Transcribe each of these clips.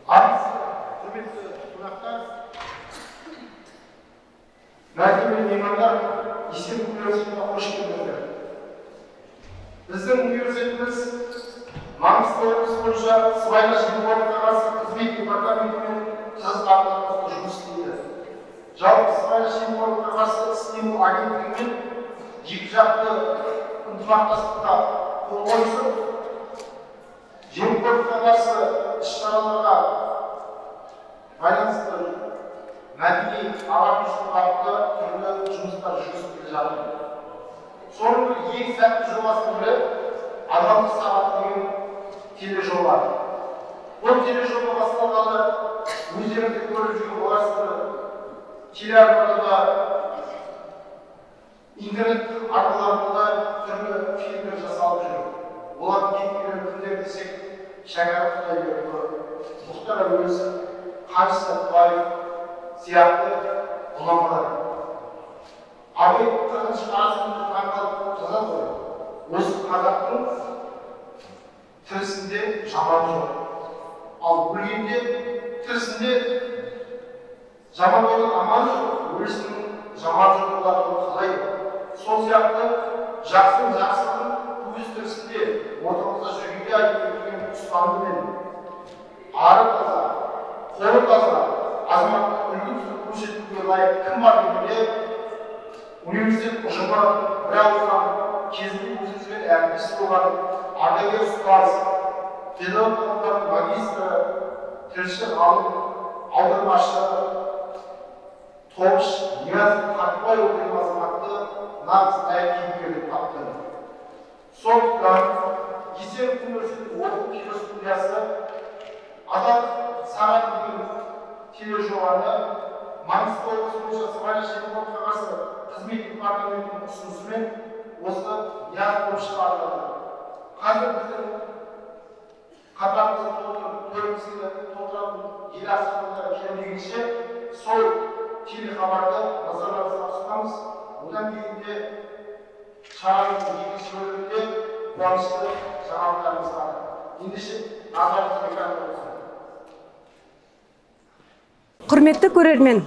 Құрметті қонақтар, мәртебелі меймандар, Есен университетіне қош келдіңіздер. Біздің университетіміз Маңғыстау облысы бойынша сыбайлас жемқорлыққа қарсы қызмет департаментімен тығыз ынтымақтастықта жұмыс істейді. Жалпы сыбайлас жемқорлыққа қарсы іс-қимыл агенттігімен екіжақты ынтымақтастыққа қол қойысып, жемқорлыққа қарсы іс-шараларға байланысты мәдени ағартушылық бағытта түрлі жұмыстар жүргізіп келе жатыр. Соның ең сәтті жобасының бірі «Адалдық сағаты» деген тележоба. Бұл тележоба басталғалы өздеріңізде көріп жүрген боларсыздар, телеарнада, интернет арқыларында түрлі фильмдер жасалып жүр. Олардың кейіпкерлері кімдер десек, Шәкәрім Құдайбердіұлы, Мұхтар Әуезов, Қаныш Сәтбаев сияқты ғұламалар. Абай 40-шы ғасырда таңдалып жазады ғой. Осы қазақтың тірісінде жаман жоқ. Ал өлгенде тірісінде жаман болған аман жоқ. Өлісінің жаман жоқ болатынын қалай? Сол сияқты жақсының өз тірісінде ортамызда жүргенде айтып өткен ұстаныммен ары таза, қолы таза, азаматтық үлгі тұтып көрсетуге лайық кім бар дегенде университет ұжымы бір ауыздан кезінде өзімізбен әріптес болған ардагер ұстаз, педагог ғылымдардың магистрі, тілші ғалым, аудармашы, Тобыш Нияз Қартбайұлы деген азаматты нағыз лайық кейіпкер деп тапты. Сондықтан Есен университетінің оқу киностудиясы «Адалдық сағаты» деген тележобаны Маңғыстау облысы бойынша сыбайлас жемқорлыққа қарсы қызмет департаментінің ұсынысымен осы Нияз Тобышқа арнады. Қазір біздің қатарымызды толтыратын ел асханалары келмегенше сол телехабарды назарларыңызға ұсынамыз. Одан кейін де шараның екінші бөлімінде қуанышты жаңалықтарымыз бар. Ендеше назарыңызға экранға болсын. Құрметті көрермен,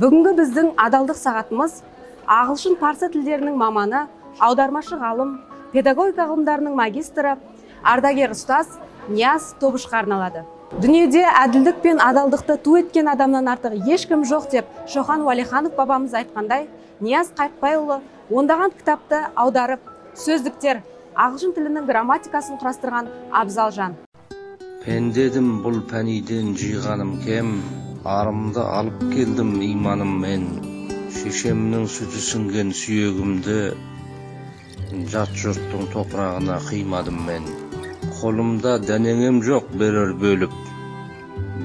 бүгінгі біздің адалдық сағатымыз ағылшын парсы тілдерінің маманы, аудармашы ғалым, педагогика ғылымдарының магистрі, ардагер ұстаз Нияз Тобышқа арналады. Дүниеде әділдік пен адалдықты ту еткен адамнан артық ешкім жоқ деп Шоқан Уәлиханов бабамыз айтқандай, Нияз Қартбайұлы ондаған кітапты аударып, сөздіктер, ағылшын тілінің грамматикасын құрастырған абзал жан. Пендедім бұл пәниден жиғаным кем, арымды алып келдім иманым мен. Шешемнің сүті сіңген сүйегімді жат жұрттың топырағына қимадым мен. Қолымда дәнеңем жоқ берер бөліп,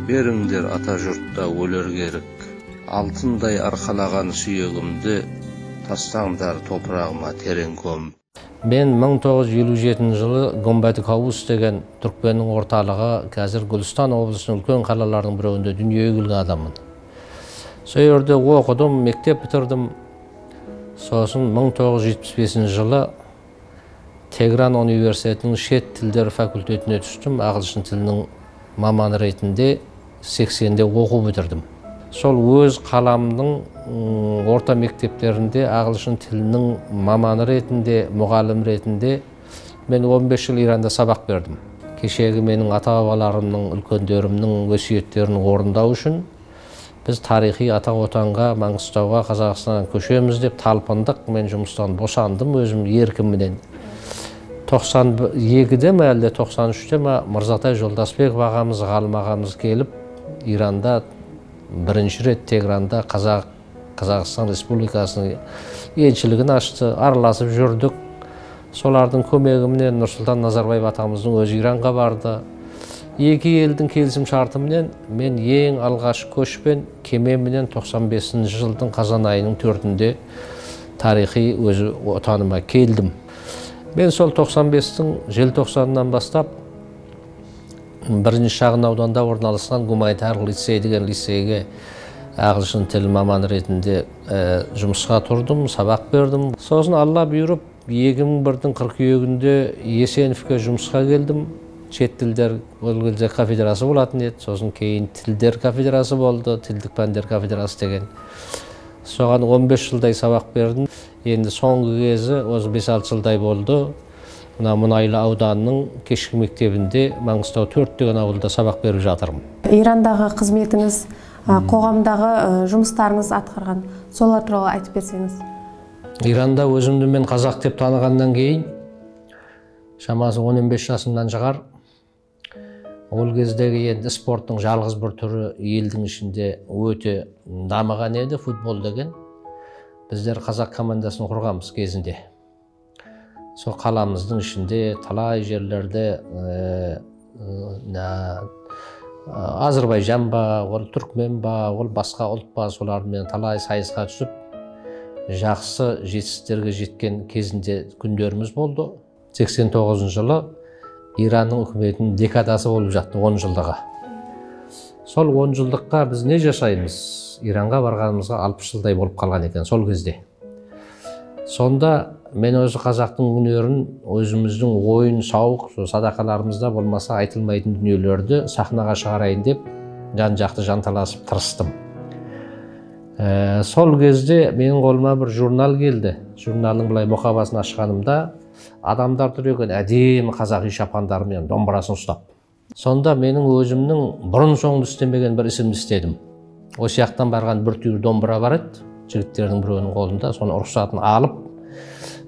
беріңдер ата жұртта өлер керек. Алтындай арқалаған сүйегімді тастаңдар топырағыма терең көміп. Мен 1957 жылы Гомбатикаус деген Түркменнің орталығы, қазір Гүлстан облысының үлкен қалаларының біреуінде дүниеге келген адаммын. Сол жерде оқыдым, мектеп бітірдім. Сосын 1975 жылы Тегран университетінің шет тілдер факультетіне түстім. Ағылшын тілінің маманы ретінде 80-де оқу бітірдім. Сол өз қаламның орта мектептерінде ағылшын тілінің маманы ретінде, мұғалім ретінде мен 15 жыл Иранда сабақ бердім. Кешегі менің ата-бабаларымның, үлкендерімнің өсиеттерін орындау үшін біз тарихи ата-отанға, Маңғыстауға, Қазақстаннан көшеміз деп талпындық. Мен жұмыстан босандым өзім еркімменен. 92-де ме әлде 93-те ме Мырзатай Жолдасбеков ағамыз, ғалым ағамыз келіп, Иранда бірінші рет Тегранда Қазақстан Республикасының елшілігін ашты, араласып жүрдік. Солардың көмегіменен Нұрсұлтан Назарбаев атамыздың өзі Иранға барды. Екі елдің келісім шартыменен мен ең алғаш көшпен кемеменен 95 жылдың қазан айының 4-інде тарихи өз отаныма келдім. Мен сол 95-тің желтоқсанынан бастап бірінші шағын ауданда орналасқан гуманитарлық лицей деген лицейге ағылшын тіл маманы ретінде жұмысқа тұрдым, сабақ бердім. Сосын Алла бұйырып 2001-дің қыркүйегінде Есеновке жұмысқа келдім. чет тілдер ол кезде кафедрасы болатын еді, сосын кейін тілдер кафедрасы болды, тілдік пәндер кафедрасы деген. Соған 15 жылдай сабақ бердім. Енді соңғы кезі осы 5-6 жылдай болды. Мына Мұнайлы ауданының кешкі мектебінде Маңғыстау 4 деген ауылда сабақ беріп жатырмын. Ирандағы қызметіңіз, қоғамдағы жұмыстарыңыз атқарған, солар туралы айтып берсеңіз. Иранда өзімді мен қазақ деп танығаннан кейін, шамасы 15 жасымнан шығар, ол кездегі енді спорттың жалғыз бір түрі елдің ішінде өте дамыған еді, футбол деген. Біздер қазақ командасын құрғанбыз кезінде. Сол қаламыздың ішінде талай жерлерде Азербайжан ба, ол түркмен ба, ол басқа ұлт ба, солармен талай сайысқа түсіп, жақсы жетістіктерге жеткен кезінде күндеріміз болды. 89 жылы Иранның үкіметінің декадасы болып жатты 10 жылдығы. Сол 10 жылдыққа біз не жасаймыз? Иранға барғанымызға 60 жылдай болып қалған екен сол кезде. Сонда мен өзі қазақтың өнерін, өзіміздің ойын, сауық, садақаларымызда болмаса айтылмайтын дүниелерді сахнаға шығарайын деп жан-жақты жанталасып тырыстым. Сол кезде менің қолыма бір журнал келді. Журналдың былай мұқабасын ашқанымда адамдар тұр екен әдемі қазақи шапандарымен домбырасын ұстап. Сонда менің өзімнің бұрын соңды істемеген бір ісімді істедім. Осы жақтан барған бір түйір домбыра бар еді, жігіттердің біреуінің қолында, соны рұқсатын алып,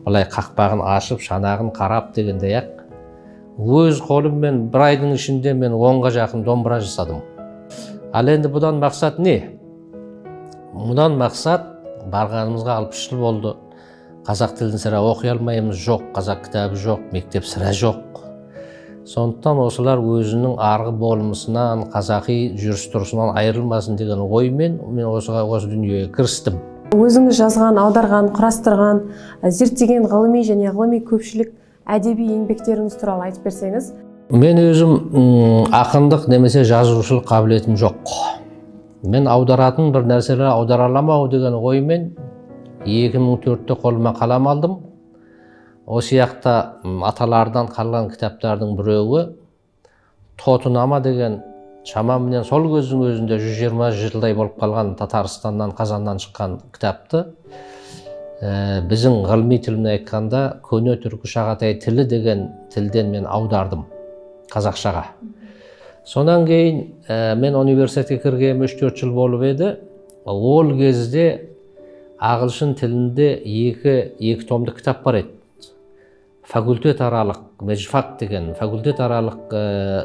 былай қақпағын ашып, шанағын қарап дегендей ақ, өз қолыммен бір айдың ішінде мен 10-ға жақын домбыра жасадым. Ал енді бұдан мақсат не? Мұдан мақсат барғанымызға 60 жыл болды. Қазақ тілін сірә оқи алмаймыз, жоқ, қазақ кітабы жоқ, мектеп сірә жоқ. Сондықтан осылар өзінің арғы болмысынан, қазақи жүріс-тұрысынан айырылмасын деген оймен мен осы дүниеге кірістім. Өзіңіз жазған, аударған, құрастырған, зерттеген ғылыми және ғылыми көпшілік әдеби еңбектеріңіз туралы айтып берсеңіз. Мен өзім ақындық немесе жазушылық қабілетім жоқ. Мен аударатын бір нәрселер аудара аламау деген оймен 2004-те қолыма қалам алдым. Осы жақта аталардан қалған кітаптардың біреуі Тотынама деген шамамен сол көздің өзінде 120 жылдай болып қалған Татарстаннан, Қазаннан шыққан кітапты біздің ғылыми тілмен айтқанда көне түркі шағатай тілі деген тілден мен аудардым қазақшаға. Сонан кейін мен университетке кіргенім 3-4 жыл болып еді. Ол кезде ағылшын тілінде екі томды кітап бар еді. Факультет аралық, межфак деген факультет аралық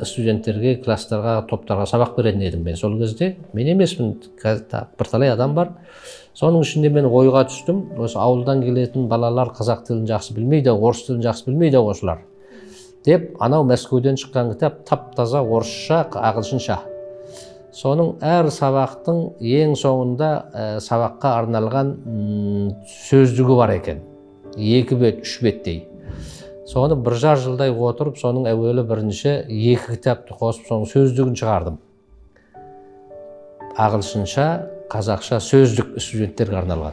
студенттерге, класстарға, топтарға сабақ беретін едім мен сол кезде. Мен емеспін, бірталай адам бар. Соның ішінде мен ойға түстім, осы ауылдан келетін балалар қазақ тілін жақсы білмейді, орыс тілін жақсы білмейді осылар. Деп, анау Мәскеуден шыққан кітап тап-таза орысша, ағылшынша. Соның әр сабақтың ең соңында сабаққа арналған сөздігі бар екен. 2 бет, 3 беттей. Соны 1,5 жылдай отырып, соның әуелі бірінші 2 кітапты қосып, соның сөздігін шығардым. Ағылшынша, қазақша сөздік студенттерге арналған.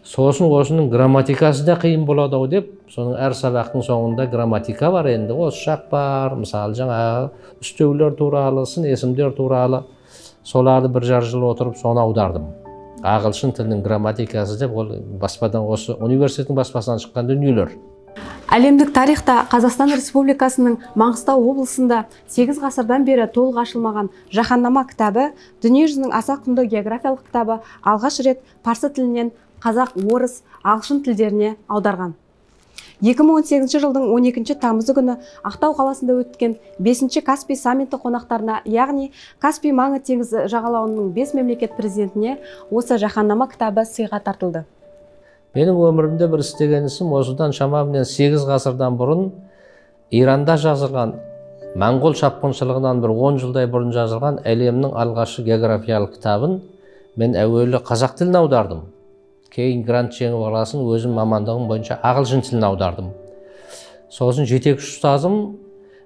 Сосын осының грамматикасы да қиын болады деп, соның әр сабақтың соңында грамматика бар енді, осы шақ бар, мысалы жаңағы үстеулер туралы, сын есімдер туралы, соларды 1,5 жыл отырып, соны аудардым. Ағылшын тілінің грамматикасы деп, ол баспадан осы университеттің баспасынан шыққан дүниелер. Әлемдік тарихта Қазақстан Республикасының Маңғыстау облысында 8 ғасырдан бері толық ашылмаған Жаһаннама кітабы, дүниежүзінің аса құнды географиялық кітабы алғаш рет парсы тілінен қазақ, орыс, ағылшын тілдеріне аударған. 2018 жылдың 12 тамызы күні Ақтау қаласында өткен 5-ші Каспий саммиті қонақтарына, яғни Каспий маңы теңізі жағалауының 5 мемлекет президентіне осы Жаһанама кітабы сыйға тартылды. Менің өмірімде бір істеген ісім осыдан шамамен 8 ғасырдан бұрын Иранда жазылған, Моңғол шапқыншылығынан бір 10 жылдай бұрын жазылған әлемнің алғашқы географиялық кітабын мен әуелі қазақ тілін аудардым. Кейін грант жеңіп аласын өзім мамандығым бойынша ағылшын тілін аудардым. Сосын жетекші ұстазым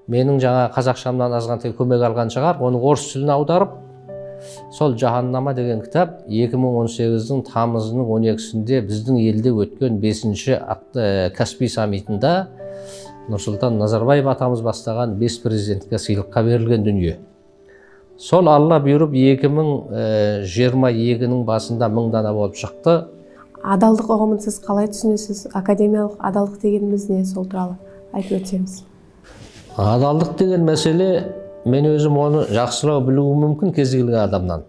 менің жаңа қазақшамнан азғантай көмек алған шығар, оны орыс тілін аударып, сол Жаһаннама деген кітап 2018-дің тамызының 12-сінде біздің елде өткен 5-ші Каспий саммитінде Нұрсұлтан Назарбаев атамыз бастаған 5 президентке сыйлыққа берілген дүние. Сол алла бұйырып 2022-нің басында 1000 дана болып шықты. Адалдық ұғымын сіз қалай түсінесіз? Академиялық адалдық дегеніміз не, сол туралы айтып өтсеңіз. Адалдық деген мәселе, мен өзім оны жақсылау білуім мүмкін кез келген адамнан.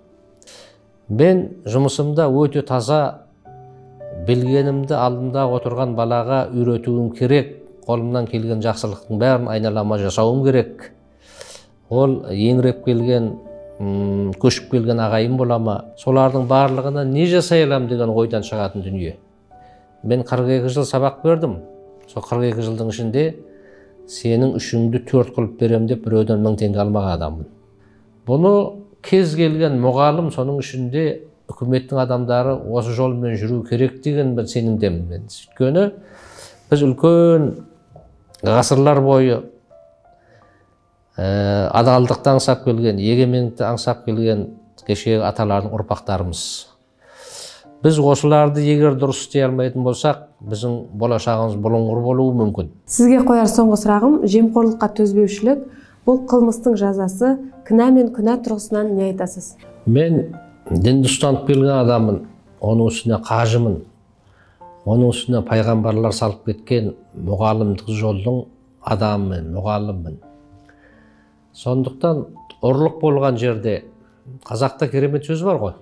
Мен жұмысымда өте таза, білгенімді алдымда отырған балаға үйретуім керек, қолымнан келген жақсылықтың бәрін айналама жасауым керек. Ол еңіреп келген, көшіп келген ағайын болама, солардың барлығына не жасай алам деген ойдан шығатын дүние. Мен 42 жыл сабақ бердім. Сол 42 жылдың ішінде сенің үшіңді 4 қылып берем деп біреуден 1000 теңге алмаған адаммын. Бұны кез келген мұғалім, соның ішінде үкіметтің адамдары осы жолмен жүру керек деген бір сенімдемін мен. Өйткені біз үлкен ғасырлар бойы адалдықты аңсап келген, егемендікті аңсап келген кешегі аталардың ұрпақтарымыз. Біз осыларды егер дұрыс істей алмайтын болсақ, біздің болашағымыз бұлыңғыр болуы мүмкін. Сізге қояр соңғы сұрағым, жемқорлыққа төзбеушілік, бұл қылмыстың жазасы, кінә мен күнә тұрғысынан не айтасыз? Мен дінді ұстанып келген адаммын, оның үстіне қажымын, оның үстіне пайғамбарлар салып кеткен мұғалімдік жолдың адамымын, мұғаліммін. Сондықтан ұрлық болған жерде қазақта керемет сөз бар ғой.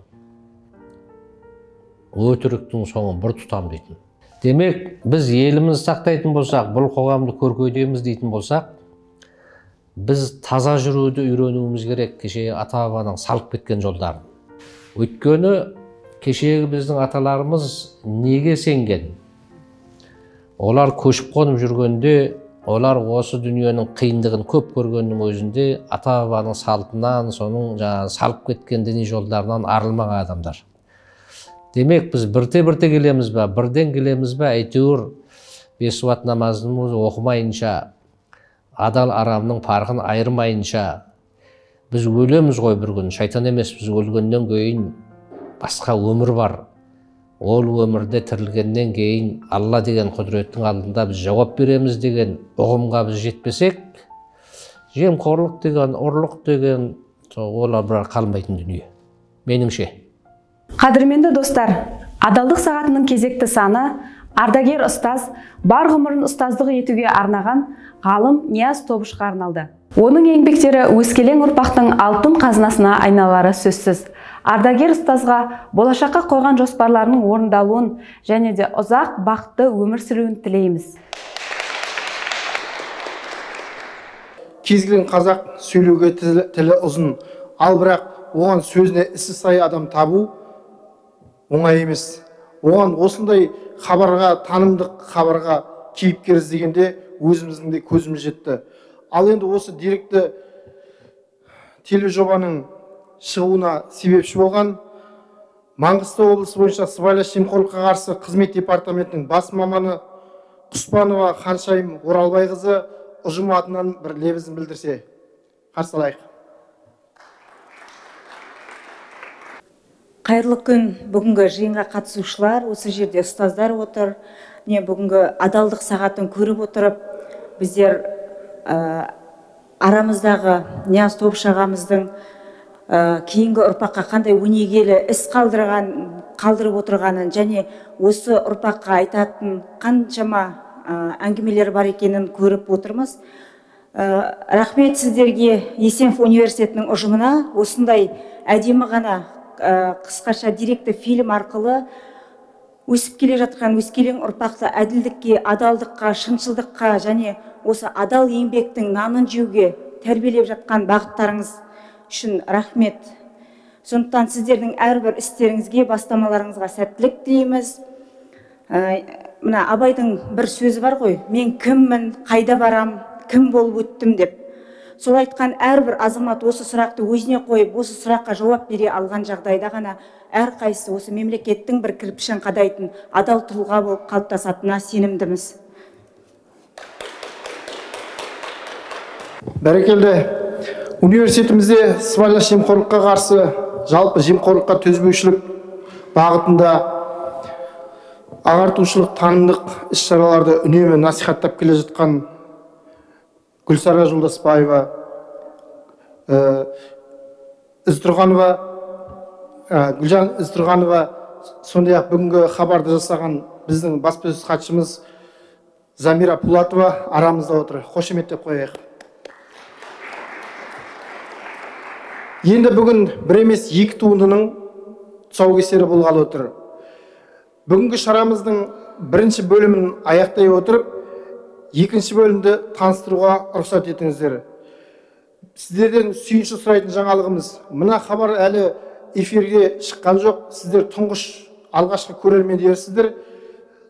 Өтіріктің соңын бір тұтам дейтін. Демек, біз елімізді сақтайтын болсақ, бұл қоғамды көркейтеміз дейтін болсақ, біз таза жүруді үйренуіміз керек кешегі ата-бабаның салып кеткен жолдарын. Өйткені кешегі біздің аталарымыз неге сенген? Олар көшіп қонып жүргенде, олар осы дүниенің қиындығын көп көргеннің өзінде ата-бабаның салтынан, соның салып кеткен діни жолдарынан арылмаған адамдар. Демек, біз бірте-бірте келеміз бе, бірден келеміз бе, әйтеуір 5 уақыт намазымызды оқымайынша, адал арамның парқын айырмайынша, біз өлеміз ғой бір күн, шайтан емес, біз өлгеннен кейін басқа өмір бар. Ол өмірде тірілгеннен кейін Алла деген құдіреттің алдында біз жауап береміз деген ұғымға біз жетпесек, жемқорлық деген, ұрлық деген, олар бір қалмайтын дүние. Меніңше. Қадірменді достар, адалдық сағатының кезекті саны ардагер ұстаз бар ғұмырын ұстаздық етуге арнаған ғалым Нияз Тобышқа арналды. Оның еңбектері өскелең ұрпақтың алтын қазынасына айналары сөзсіз. Ардагер ұстазға болашаққа қойған жоспарларының орындалуын және де ұзақ бақытты өмір сүруін тілейміз. Кез келген қазақ сөйлеуге тілі ұзын, ал бірақ оған сөзіне ісі сай адам табу оңай емес. Оған осындай хабарға, танымдық хабарға кейіпкер іздегенде өзіміздің де көзіміз жетті. Ал енді осы деректі тележобаның шығуына себепші болған Маңғыстау облысы бойынша сыбайлас жемқорлыққа қарсы қызмет департаментінің бас маманы Құспанова Ханшайым Оралбайқызы ұжым атынан бір лебізін білдірсе, қарсы алайық. Қайырлы күн, бүгінгі жиынға қатысушылар, осы жерде ұстаздар отыр. Бүгінгі адалдық сағатын көріп отырып, біздер арамыздағы Нияз Тобыш ағамыздың кейінгі ұрпаққа қандай өнегелі іс қалдырып отырғанын және осы ұрпаққа айтатын қаншама әңгімелер бар екенін көріп отырмыз. Рахмет сіздерге, Есенов университетінің ұжымына осындай әдемі ғана қысқаша деректі фильм арқылы өсіп келе жатқан өскелең ұрпақты әділдікке, адалдыққа, шыншылдыққа және осы адал еңбектің нанын жеуге тәрбиелеп жатқан бағыттарыңыз үшін рахмет. Сондықтан сіздердің әрбір істеріңізге, бастамаларыңызға сәттілік тілейміз. Мына Абайдың бір сөзі бар ғой, мен кіммін, қайда барам, кім болып өттім деп. Сол айтқан әрбір азамат осы сұрақты өзіне қойып, осы сұраққа жауап бере алған жағдайда ғана әрқайсысы осы мемлекеттің бір кірпішін қадайтын адал тұлға болып қалыптасатынына сенімдіміз. Бәрекелді. Университетімізде сыбайлас жемқорлыққа қарсы, жалпы жемқорлыққа төзбеушілік бағытында ағартушылық танымдық іс-шараларды үнемі насихаттап келе жатқан Гүлсара Жолдасбаева, Ізтұрғанова, Гүлжан Ізтұрғанова, сондай-ақ бүгінгі хабарды жасаған біздің баспасөз хатшымыз Замира Пулатова арамызда отыр. Қошеметтеп қояйық. Енді бүгін бір емес екі туындының тұсаукесері болғалы отыр. Бүгінгі шарамыздың бірінші бөлімін аяқтай отырып, екінші бөлімді таныстыруға рұқсат етіңіздер. Сіздерден сүйінші сұрайтын жаңалығымыз, мына хабар әлі эфирге шыққан жоқ, сіздер тұңғыш алғашқы көрермендерсіздер.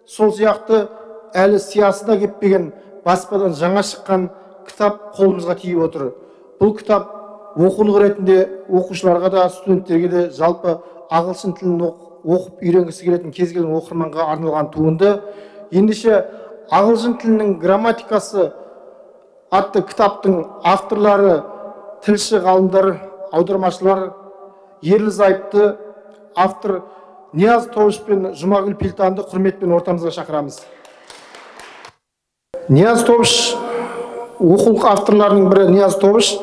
Сол сияқты әлі сиясы да кеппеген баспадан жаңа шыққан кітап қолымызға тиіп отыр. Бұл кітап оқулық ретінде оқушыларға да, студенттерге де, жалпы ағылшын тілін оқып үйренгісі келетін кез келген оқырманға арналған туынды. Ендеше ағылшын тілінің грамматикасы атты кітаптың авторлары, тілші ғалымдар, аудармашылар, ерлі-зайыпты автор Нияз Тобыш пен Жұмагүл Пилтанды құрметпен ортамызға шақырамыз. Нияз Тобыш, оқулық авторларының бірі Нияз Тобыш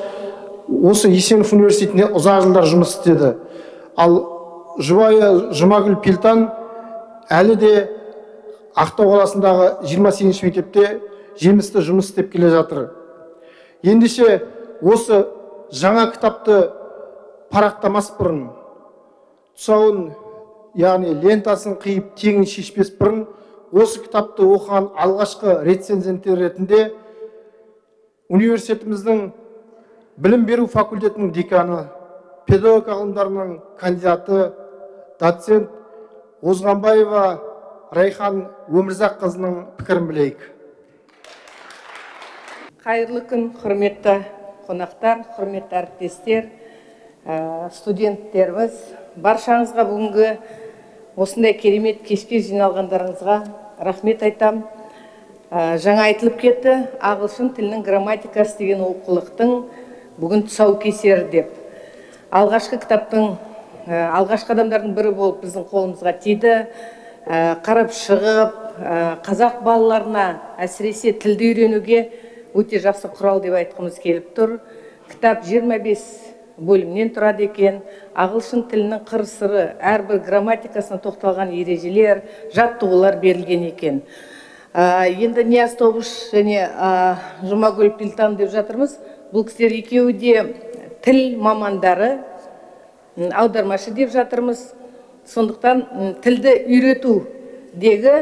осы Есенов университетінде ұзақ жылдар жұмыс істеді. Ал жұбайы Жұмагүл Пилтан әлі де Ақтау қаласындағы 28-ші мектепте жемісті жұмыс істеп келе жатыр. Ендеше осы жаңа кітапты парақтамас бұрын, тұсауын, яғни лентасын қиып тегін шешпес бұрын, осы кітапты оқыған алғашқы рецензенттер ретінде университетіміздің білім беру факультетінің деканы, педагог ғылымдарының кандидаты, доцент Озғанбаева Райхан Өмірзаққызының пікірін білейік. Қайырлы күн, құрметті қонақтар, құрметті әріптестер, студенттеріміз. Баршаңызға бүгінгі осындай керемет кешке жиналғандарыңызға рахмет айтам. Жаңа айтылып кетті, ағылшын тілінің грамматикасы деген оқулықтың бүгін тұсаукесері деп. Алғашқы кітаптың, алғашқы адамдардың бірі болып біздің қолымызға тиді. Қарап шығып, қазақ балаларына әсіресе тілді үйренуге өте жақсы құрал деп айтқымыз келіп тұр. Кітап 25 бөлімнен тұрады екен. Ағылшын тілінің қыр-сыры, әрбір грамматикасына тоқталған ережелер, жаттығулар берілген екен. Енді Нияз Тобыш және Жұмагүл Пилтан деп жатырмыз. Бұл кісілер екеуі де тіл мамандары, аудармашы деп жатырмыз. Сондықтан тілді үйретудегі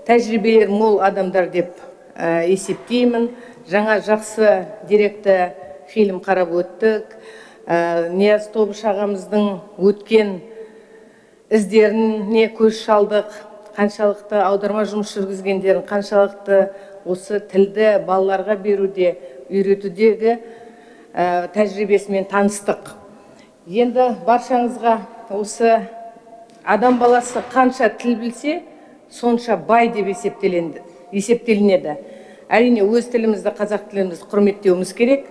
тәжірибелер мол адамдар деп есептеймін. Жаңа жақсы деректі фильм қарап өттік. Нияз Тобыш ағамыздың өткен іздеріне көз шалдық. Қаншалықты аударма жұмыс жүргізгендерін, қаншалықты осы тілді балаларға беруде, үйретудегі тәжірибесімен таныстық. Енді баршаңызға осы адам баласы қанша тіл білсе, сонша бай деп есептелінеді. Әрине өз тілімізді, қазақ тілімізді құрметтеуіміз керек,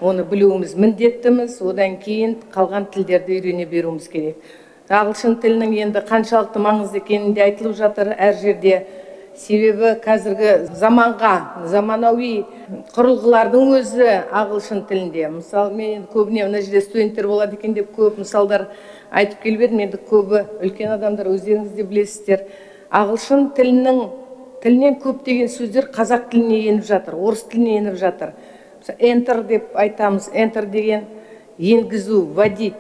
оны білуіміз міндеттіміз, одан кейін қалған тілдерді үйрене беруіміз керек. Ағылшын тілінің енді қаншалықты маңызды екенін де айтылып жатыр әр жерде. Себебі қазіргі заманға, заманауи құрылғылардың өзі ағылшын тілінде. Мысалы, мен көбіне мына жерде студенттер болады екен деп көп мысалдар айтып келіп едім. Енді көбі үлкен адамдар өздеріңіз де білесіздер. Ағылшын тілінен көптеген сөздер қазақ тіліне еніп жатыр, орыс тіліне еніп жатыр. Enter деп айтамыз, enter деген енгізу, вводить.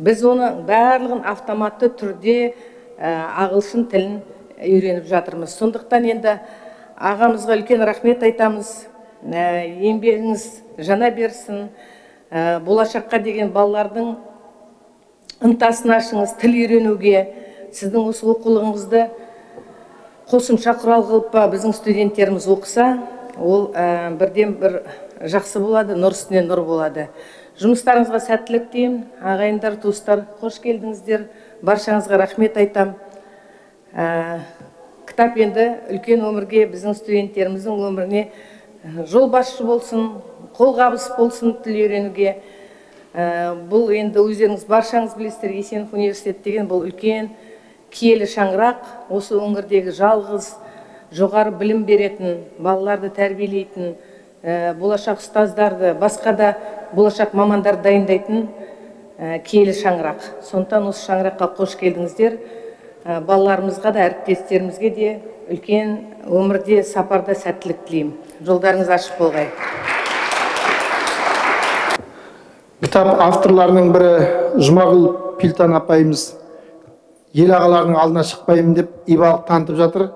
Біз оны барлығын автоматты түрде ағылшын тілін үйреніп жатырмыз. Сондықтан енді ағамызға үлкен рахмет айтамыз. Еңбегіңіз жана берсін. Болашаққа деген балалардың ынтасын ашыңыз тіл үйренуге. Сіздің осы оқулығыңызды қосымша құрал қылып біздің студенттеріміз оқыса, ол бірден бір жақсы болады, нұр үстіне нұр болады. Жұмыстарыңызға сәттілік деймін. Ағайындар, туыстар, қош келдіңіздер. Баршаңызға рахмет айтам. Кітап енді үлкен өмірге, біздің студенттеріміздің өміріне жол басшы болсын, қолғабыс болсын тіл үйренуге. Бұл енді өздеріңіз баршаңыз білесіздер, Есенов университеті деген бұл үлкен киелі шаңырақ. Осы өңірдегі жалғыз жоғары білім беретін, балаларды тәрбиелейтін болашақ ұстаздарды, басқа да болашақ мамандар дайындайтын киелі шаңырақ. Сондықтан осы шаңыраққа қош келдіңіздер. Балаларымызға да, әріптестерімізге де үлкен өмірде, сапарда сәттілік тілеймін. Жолдарыңыз ашық болғай. Кітап авторларының бірі Жұмағұл Пилтан апайымыз ел ағаларының алдына шықпаймын деп ибалық танытып жатыр.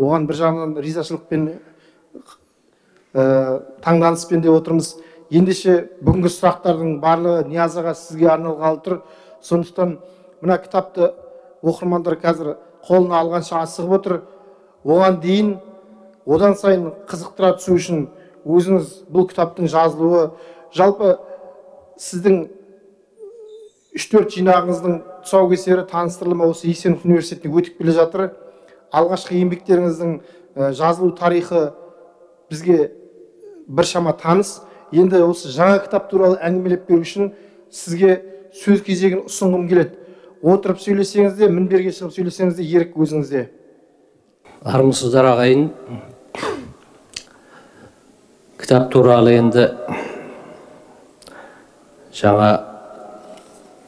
Оған бір жағынан ризашылықпен таңданыспен деп отырмыз. Ендеше бүгінгі сұрақтардың барлығы Нияз аға сізге арналғалы тұр. Сондықтан мына кітапты оқырмандар қазір қолына алғанша асығып отыр. Оған дейін одан сайын қызықтыра түсу үшін өзіңіз бұл кітаптың жазылуы, жалпы сіздің 3-4 жинағыңыздың тұсаукесері таныстырылымы осы Есенов университетіне өтіп келе жатыр. Алғашқы еңбектеріңіздің жазылу тарихы бізге біршама таныс. Енді осы жаңа кітап туралы әңгімелеп беру үшін сізге сөз кезегін ұсынғым келеді. Отырып сөйлесеңіз де, мінберге шығып сөйлесеңіз де, ерік өзіңізде. Армысыздар ағайын. Кітап туралы енді жаңа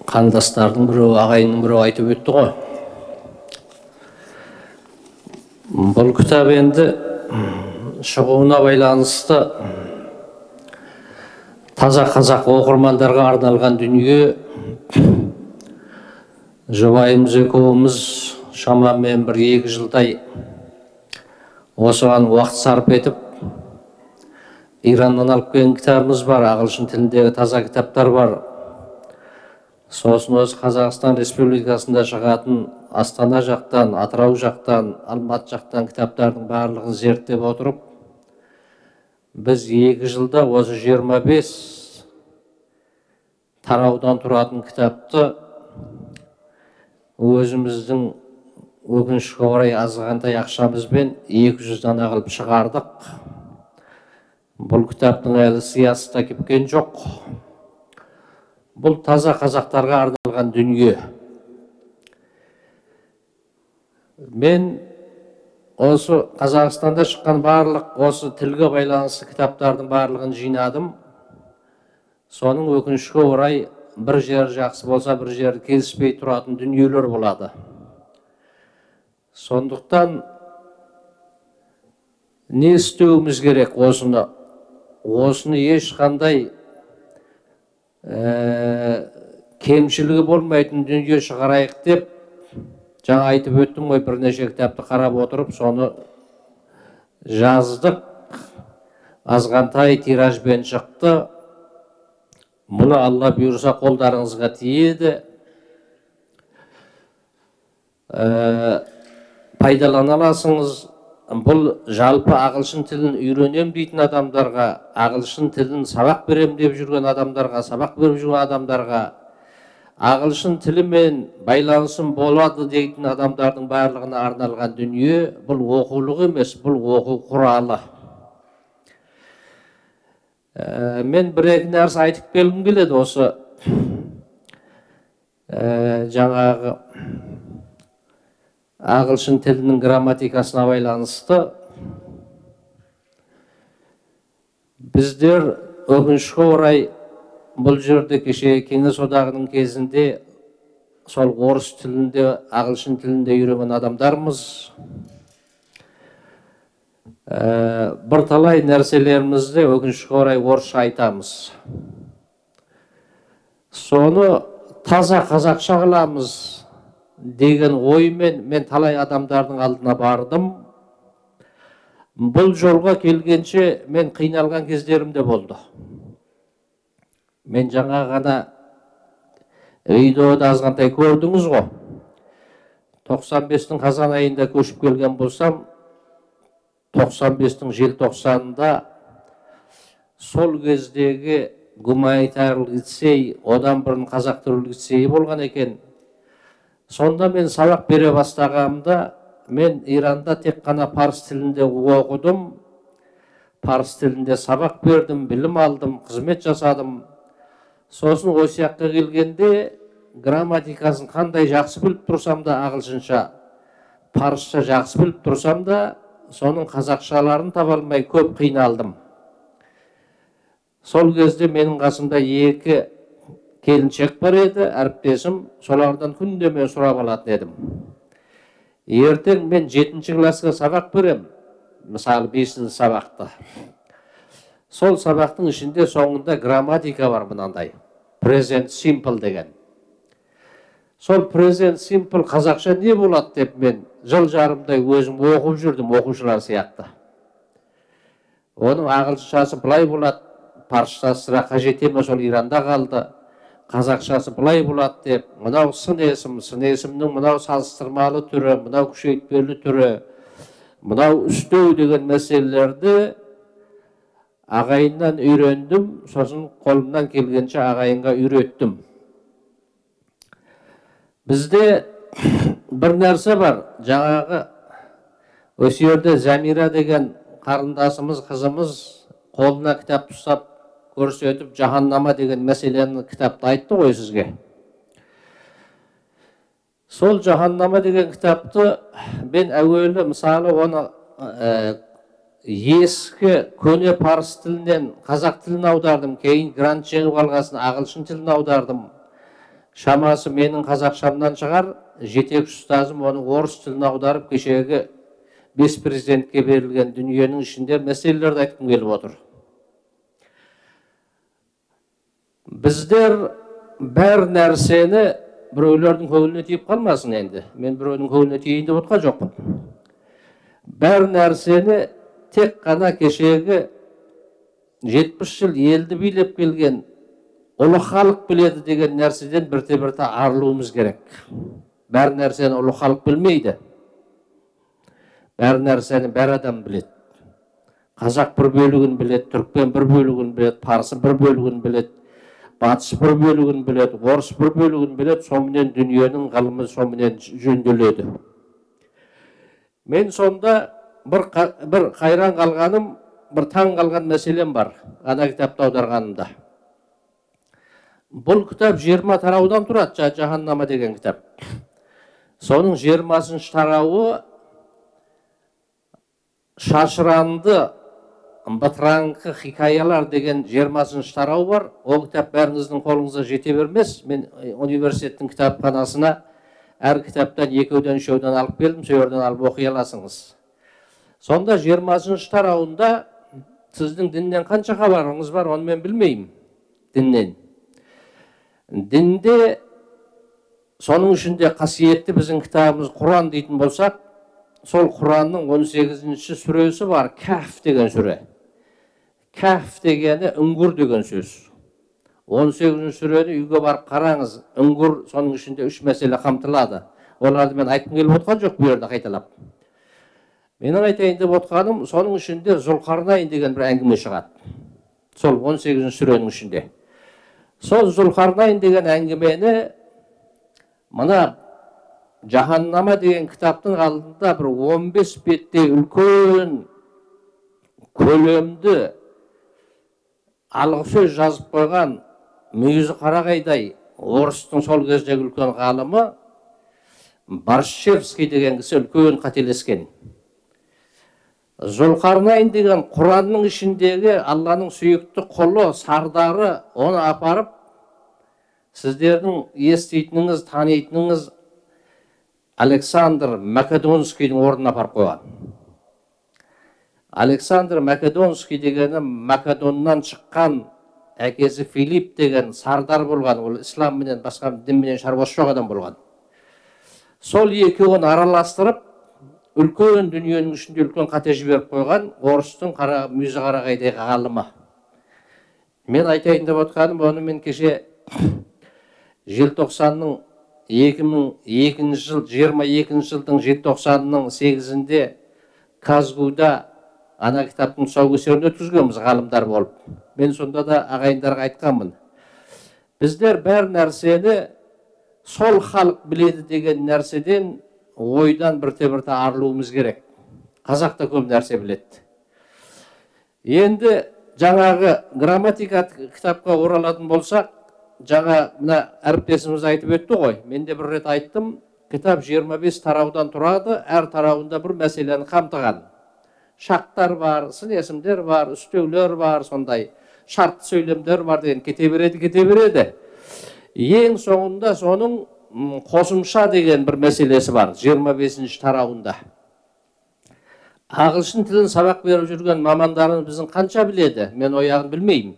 қандастардың біреу, ағайынның біреу айтып өтті ғой. Бұл кітап енді шығуына байланысты таза қазақ оқырмандарға арналған дүние. Жұбайымыз екеуміз шамамен 1-2 жылдай осыған уақыт сарп етіп, Ираннан алып келген кітабымыз бар, ағылшын тіліндегі таза кітаптар бар. Сосын осы Қазақстан Республикасында шығатын Астана жақтан, Атырау жақтан, Алматы жақтан кітаптардың барлығын зерттеп отырып, біз 2 жылда осы 25 тараудан тұратын кітапты өзіміздің өкінішке орай азғантай ақшамызбен 200 дана қылып шығардық. Бұл кітаптың әлі сиясы да кепкен жоқ. Бұл таза қазақтарға арналған дүние. Мен осы Қазақстанда шыққан барлық осы тілге байланысты кітаптардың барлығын жинадым. Соның өкінішке орай бір жер жақсы болса, бір жер келіспей тұратын дүниелер болады. Сондықтан не істеуіміз керек осыны? Осыны ешқандай кемшілігі болмайтын дүние шығарайық деп, жаңа айтып өттім ғой, бірнеше кітапты қарап отырып, соны жаздық. Азғантай тиражбен шықты. Мұны Алла бұйырса қолдарыңызға тиеді. Пайдалана аласыңыз. Бұл жалпы ағылшын тілін үйренем дейтін адамдарға, ағылшын тілін сабақ берем деп жүрген адамдарға, сабақ беріп жүрген адамдарға, ағылшын тілімен байланысым болады дейтін адамдардың барлығына арналған дүние. Бұл оқулық емес, бұл оқу құралы. Мен бір-екі нәрсе айтып келгім келеді осы жаңағы ағылшын тілінің грамматикасына байланысты. Біздер өкінішке орай бұл жерде кеше Кеңес одағының кезінде сол орыс тілінде, ағылшын тілінде үйренген адамдармыз. Бірталай нәрселерімізді өкінішке орай орысша айтамыз. Соны таза қазақша қыламыз деген оймен мен талай адамдардың алдына бардым. Бұл жолға келгенше мен қиналған кездерім де болды. Мен жаңа ғана видеода азғантай көрдіңіз ғой. 95-тің қазан айында көшіп келген болсам, 95-тің желтоқсанында сол кездегі гуманитарлық лицей, одан бұрын қазақ тілі лицейі болған екен. Сонда мен сабақ бере бастағанымда, мен Иранда тек қана парсы тілінде оқыдым, парсы тілінде сабақ бердім, білім алдым, қызмет жасадым. Сосын осы жаққа келгенде грамматикасын қандай жақсы біліп тұрсам да, ағылшынша, парсша жақсы біліп тұрсам да, соның қазақшаларын таба алмай көп қиналдым. Сол кезде менің қасымда екі келіншек бар еді, әріптесім. Солардан күнде мен сұрап алатын едім. Ертең мен 7-ші классқа сабақ берем, мысалы 5-ші сабақты. Сол сабақтың ішінде соңында грамматика бар мынандай. Present simple деген. Сол present simple қазақша не болады деп мен жыл жарымдай өзім оқып жүрдім, оқушылар сияқты. Оның ағылшыншасы былай болады, парсшасы сұраққа жете ме, сол Иранда қалды. Қазақшасы былай болады деп, мынау сын есім, сын есімнің мынау салыстырмалы түрі, мынау күшейтпелі түрі, мынау үстеу деген мәселелерді ағайыннан үйрендім, сосын қолымнан келгенше ағайынға үйреттім. Бізде бір нәрсе бар, жаңағы осы жерде Замира деген қарындасымыз, қызымыз қолына кітап ұстап көрсетіп, жаһаннама деген мәселені кітапты айтты ғой сізге. Сол жаһаннама деген кітапты мен әуелі мысалы оны ескі көне парсы тілінен қазақ тілін аудардым, кейін грант жеңіп алғасын ағылшын тілін аудардым. Шамасы менің қазақшамнан шығар, жетекші ұстазым оны орыс тілін аударып, кешегі 5 президентке берілген дүниенің ішінде мәселелерді айтқым келіп отыр. Біздер бәр нәрсені біреулердің көңіліне тиіп қалмасын енді. Мен біреудің көңіліне тиейін деп отқан жоқпын. Бәр нәрсені тек қана кешегі 70 жыл елді билеп келген ұлы халық біледі деген нәрседен бірте-бірте арылуымыз керек. Бәр нәрсені ұлы халық білмейді. Бәр нәрсені бәр адам біледі. Қазақ бір бөлігін біледі, түрікмен бір бөлігін біледі, парсы бір бөлігін біледі, батыс бір бөлігін біледі, орыс бір бөлігін біледі, сонымен дүниенің ғылымы сонымен жөнделеді. Мен сонда бір қайран қалғаным, бір таң қалған мәселем бар, ана кітапты аударғанымда. Бұл кітап 20 тараудан тұрады, жаһаннама деген кітап. Соның 20-ші тарауы шашыранды бытыраңқы хикаялар деген 20-ші тарау бар. Ол кітап бәріңіздің қолыңызға жете бермес. Мен университеттің кітапханасына әр кітаптан 2-3-ден алып келдім, сөйерден алып оқи аласыңыз. Сонда 20-ші тарауында сіздің діннен қанша хабарыңыз бар, оны мен білмеймін. Діннен. Дінде соның ішінде қасиетті біздің кітабымыз Құран дейтін болсақ, сол Құранның 18-ші сүресі бар, Кәф деген сүре. Кәф дегені үңгір деген сөз. 18-ші сүрені үйге барып қараңыз, үңгір соның ішінде 3 мәселе қамтылады. Оларды мен айтқым келіп отқан жоқ бұл жерде қайталап. Менің айтайын деп отқаным, соның ішінде Зұлқарнайн деген бір әңгіме шығады. Сол 18-ші сүренің ішінде. Сол Зұлқарнайн деген әңгімені мына жаһаннама деген кітаптың алдында бір 15 бетте үлкен көлемді алғы сөз жазып қойған мүйізі қарағайдай орыстың сол кездегі үлкен ғалымы Баршевский деген кісі үлкен қателескен. Зұлқарнайн деген Құранның ішіндегі Алланың сүйікті құлы, сардары, оны апарып сіздердің еститініңіз, танитыныңыз Александр Македонскийдің орнына апарып қойған. Александр Македонский дегені Македоннан шыққан, әкесі Филипп деген сардар болған, ол ислам менен басқа дінменен шаруасы жоқ адам болған. Сол екеуін араластырып, үлкен дүниенің ішінде үлкен қате жіберіп қойған орыстың мүйізі қарағайдай ғалымы. Мен айтайын деп отқаным, оны мен кеше желтоқсанның 2022 жылдың желтоқсанның 8-інде Казгуда ана кітаптың тұсаукесерін өткізгенбіз ғалымдар болып. Мен сонда да ағайындарға айтқанмын. Біздер бәр нәрсені сол халық біледі деген нәрседен ойдан бірте-бірте арылуымыз керек. Қазақта көп нәрсе біледі. Енді жаңағы грамматика кітапқа оралатын болсақ, жаңа мына әріптесіміз айтып өтті ғой. Мен де бір рет айттым, кітап 25 тараудан тұрады, әр тарауында бір мәселені қамтыған. Шақтар бар, сын есімдер бар, үстеулер бар, сондай. шартты сөйлемдер бар деген кете береді. Ең соңында соның қосымша деген бір мәселесі бар 25-ші тарауында. Ағылшын тілін сабақ беріп жүрген мамандарымыз біздің қанша біледі? Мен ояғын білмеймін.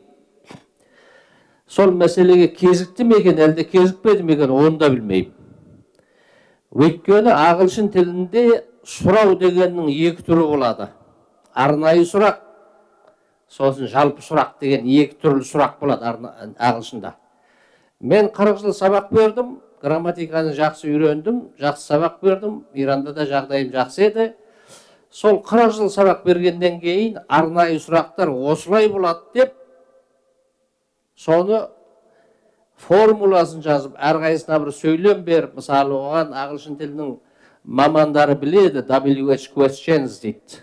Сол мәселеге кезікті ме екен, әлде кезікпеді ме екен, оны да білмеймін. Өйткені ағылшын тілінде сұрау дегеннің екі түрі болады. Арнайы сұрақ, сосын жалпы сұрақ деген екі түрлі сұрақ болады ағылшында. Мен 40 жыл сабақ бердім, грамматиканы жақсы үйрендім, жақсы сабақ бердім, Иранда да жағдайым жақсы еді. Сол 40 жыл сабақ бергеннен кейін арнайы сұрақтар осылай болады деп, соны формуласын жазып, әрқайсысына бір сөйлем беріп, мысалы оған ағылшын тілінің мамандары біледі, WH questions дейді.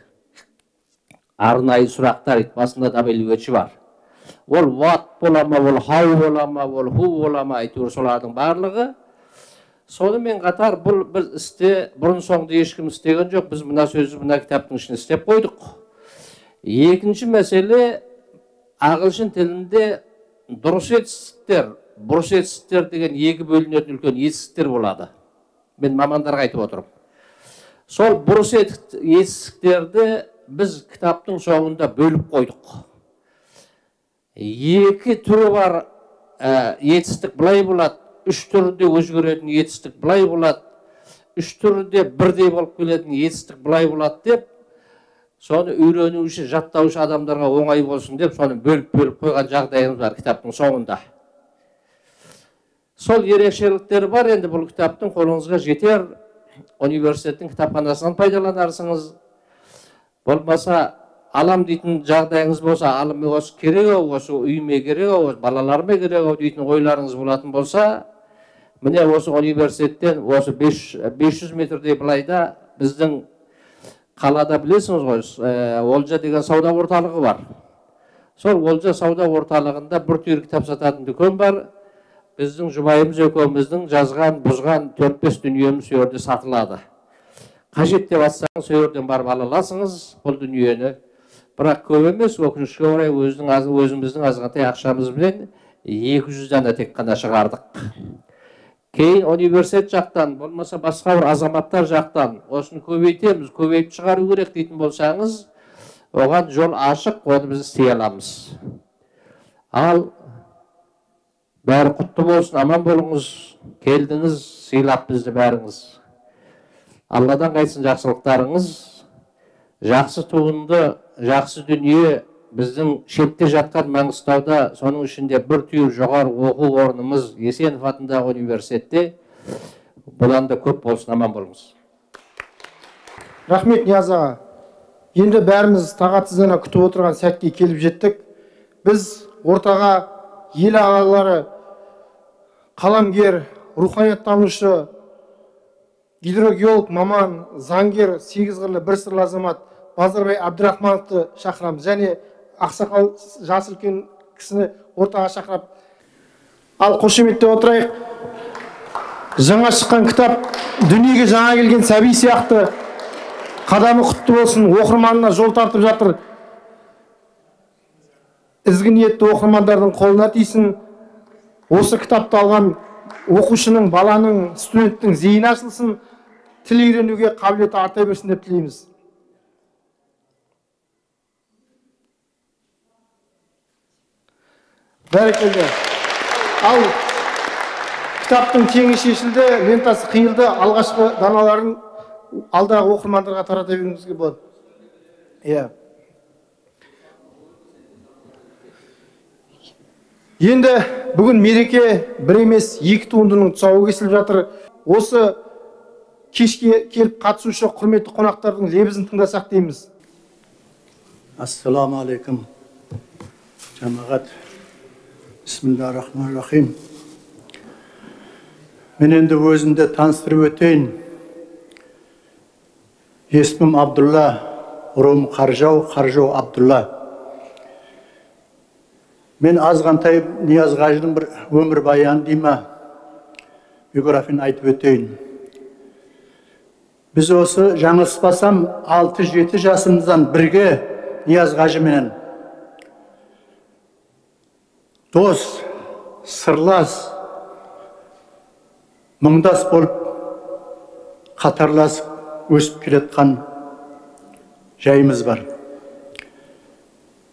Арнайы сұрақтар дейді, басында WH бар. Ол what бола ма, ол how бола ма, ол who бола ма, әйтеуір солардың барлығы. Сонымен қатар бұл бір істе бұрын соңды ешкім істеген жоқ, біз мына сөзді мына кітаптың ішіне істеп қойдық. Екінші мәселе, ағылшын тілінде дұрыс етістіктер, бұрыс етістіктер деген екі бөлінетін үлкен етістіктер болады. Мен мамандарға айтып отырмын. Сол бұрыс етістіктерді біз кітаптың соңында бөліп қойдық. Екі түрі бар етістік былай болады, үш түрде өзгеретін етістік былай болады, үш түрде бірдей болып келетін етістік былай болады деп, соны үйренуші, жаттаушы адамдарға оңай болсын деп, соны бөліп қойған жағдайымыз бар кітаптың соңында. Сол ерекшеліктері бар, енді бұл кітаптың қолыңызға жетер, университеттің кітапханасынан пайдаланарсыңыз. Болмаса, алам дейтін жағдайыңыз болса, алым осы керек, осы үйіме керек, осы балаларыма керек дейтін ойларыңыз болатын болса, міне осы университеттен, осы 500 метрдей былайда біздің қалада білесіңіз ғой, Олжа деген сауда орталығы бар. Сол Олжа сауда орталығында бір түйір кітап сататын дүкен бар. Біздің жұбайымыз екеуміздің жазған, бұзған 4-5 дүниеміз сол жерде сатылады. Қажет деп атсаңыз, сол жерден барып ала аласыңыз бұл дүниені. Бірақ көп емес, өкінішке орай өзіміздің азғантай ақшамызбен 200 дана тек қана шығардық. Кейін университет жақтан, болмаса басқа бір азаматтар жақтан осыны көбейтеміз, көбейіп шығару керек дейтін болсаңыз, оған жол ашық, оны біз істей аламыз. Ал бәрі құтты болсын, аман болыңыз, келдіңіз, сыйлап бізді бәріңіз. Алладан қайтсын жақсылықтарыңыз, жақсы туынды, жақсы дүние біздің шетте жатқан Маңғыстауда, соның ішінде бір түйір жоғары оқу орнымыз Есенов атындағы университетте, бұдан да көп болсын, аман болыңыз. Рахмет Нияз аға. Енді бәріміз тағатсыздана күтіп отырған сәтке келіп жеттік. Біз ортаға ел ағалары, қаламгер, руханияттанушы, гидрогеолог маман, заңгер, 8 қырлы бір сырлы азамат Базарбай Абдрахмановты шақырамыз. Және ақсақал жас үлкен кісіні ортаға шақырып, ал қошеметте отырайық. Жаңа шыққан кітап, дүниеге жаңа келген сәби сияқты қадамы құтты болсын, оқырманына жол тартып жатыр. Ізгі ниетті оқырмандардың қолына тисін. Осы кітапты алған оқушының, баланың, студенттің зейіні ашылсын, тіл үйренуге қабілеті арта берсін деп тілейміз. Бәрекелді. Ал кітаптың теңі шешілді, лентасы қиылды, алғашқы даналарын алдағы оқырмандарға тарата беруімізге болады. Енді бүгін мереке бір емес, екі туындының тұсауы кесіліп жатыр. Осы кешке келіп қатысушы құрметті қонақтардың лебізін тыңдасақ дейміз. Ассаламу алейкум, жамағат. Бисмиллахир-рахманир-рахим. Мен енді өзімді таныстырып өтейін. Есмім Абдулла, ұрым Қаржау Абдулла. Мен азғантай Нияз Қажының бір өмір баян дейма, биографияны айтып өтейін. Біз осы жаңылыспасам 6-7 жасымыздан бірге Нияз Қажыменен дос, сырлас, мұңдас болып қатарласып өсіп келетқан жайымыз бар.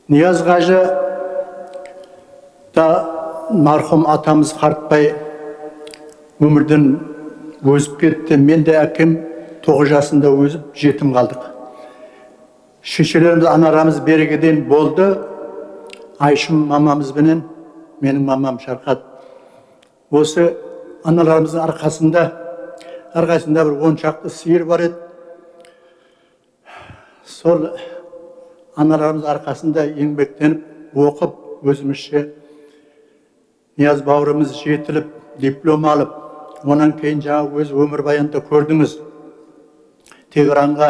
Нияз Қажы да марқұм атамыз қартпай өмірден өзіп кетті. Мен де әкем 9 жасында өзіп жетім қалдық. Шешелеріміз, аналарымыз берекеден болды. Айшым мамамызбенен менің мамам Шарқат. Осы аналарымыздың арқасында бір 10 шақты сиыр бар еді. Сол аналарымыз арқасында еңбектеніп, оқып, өзімізше Нияз бауырымыз жетіліп, диплом алып, онан кейін жаңа өз өмірбаянында көрдіңіз. Тегеранға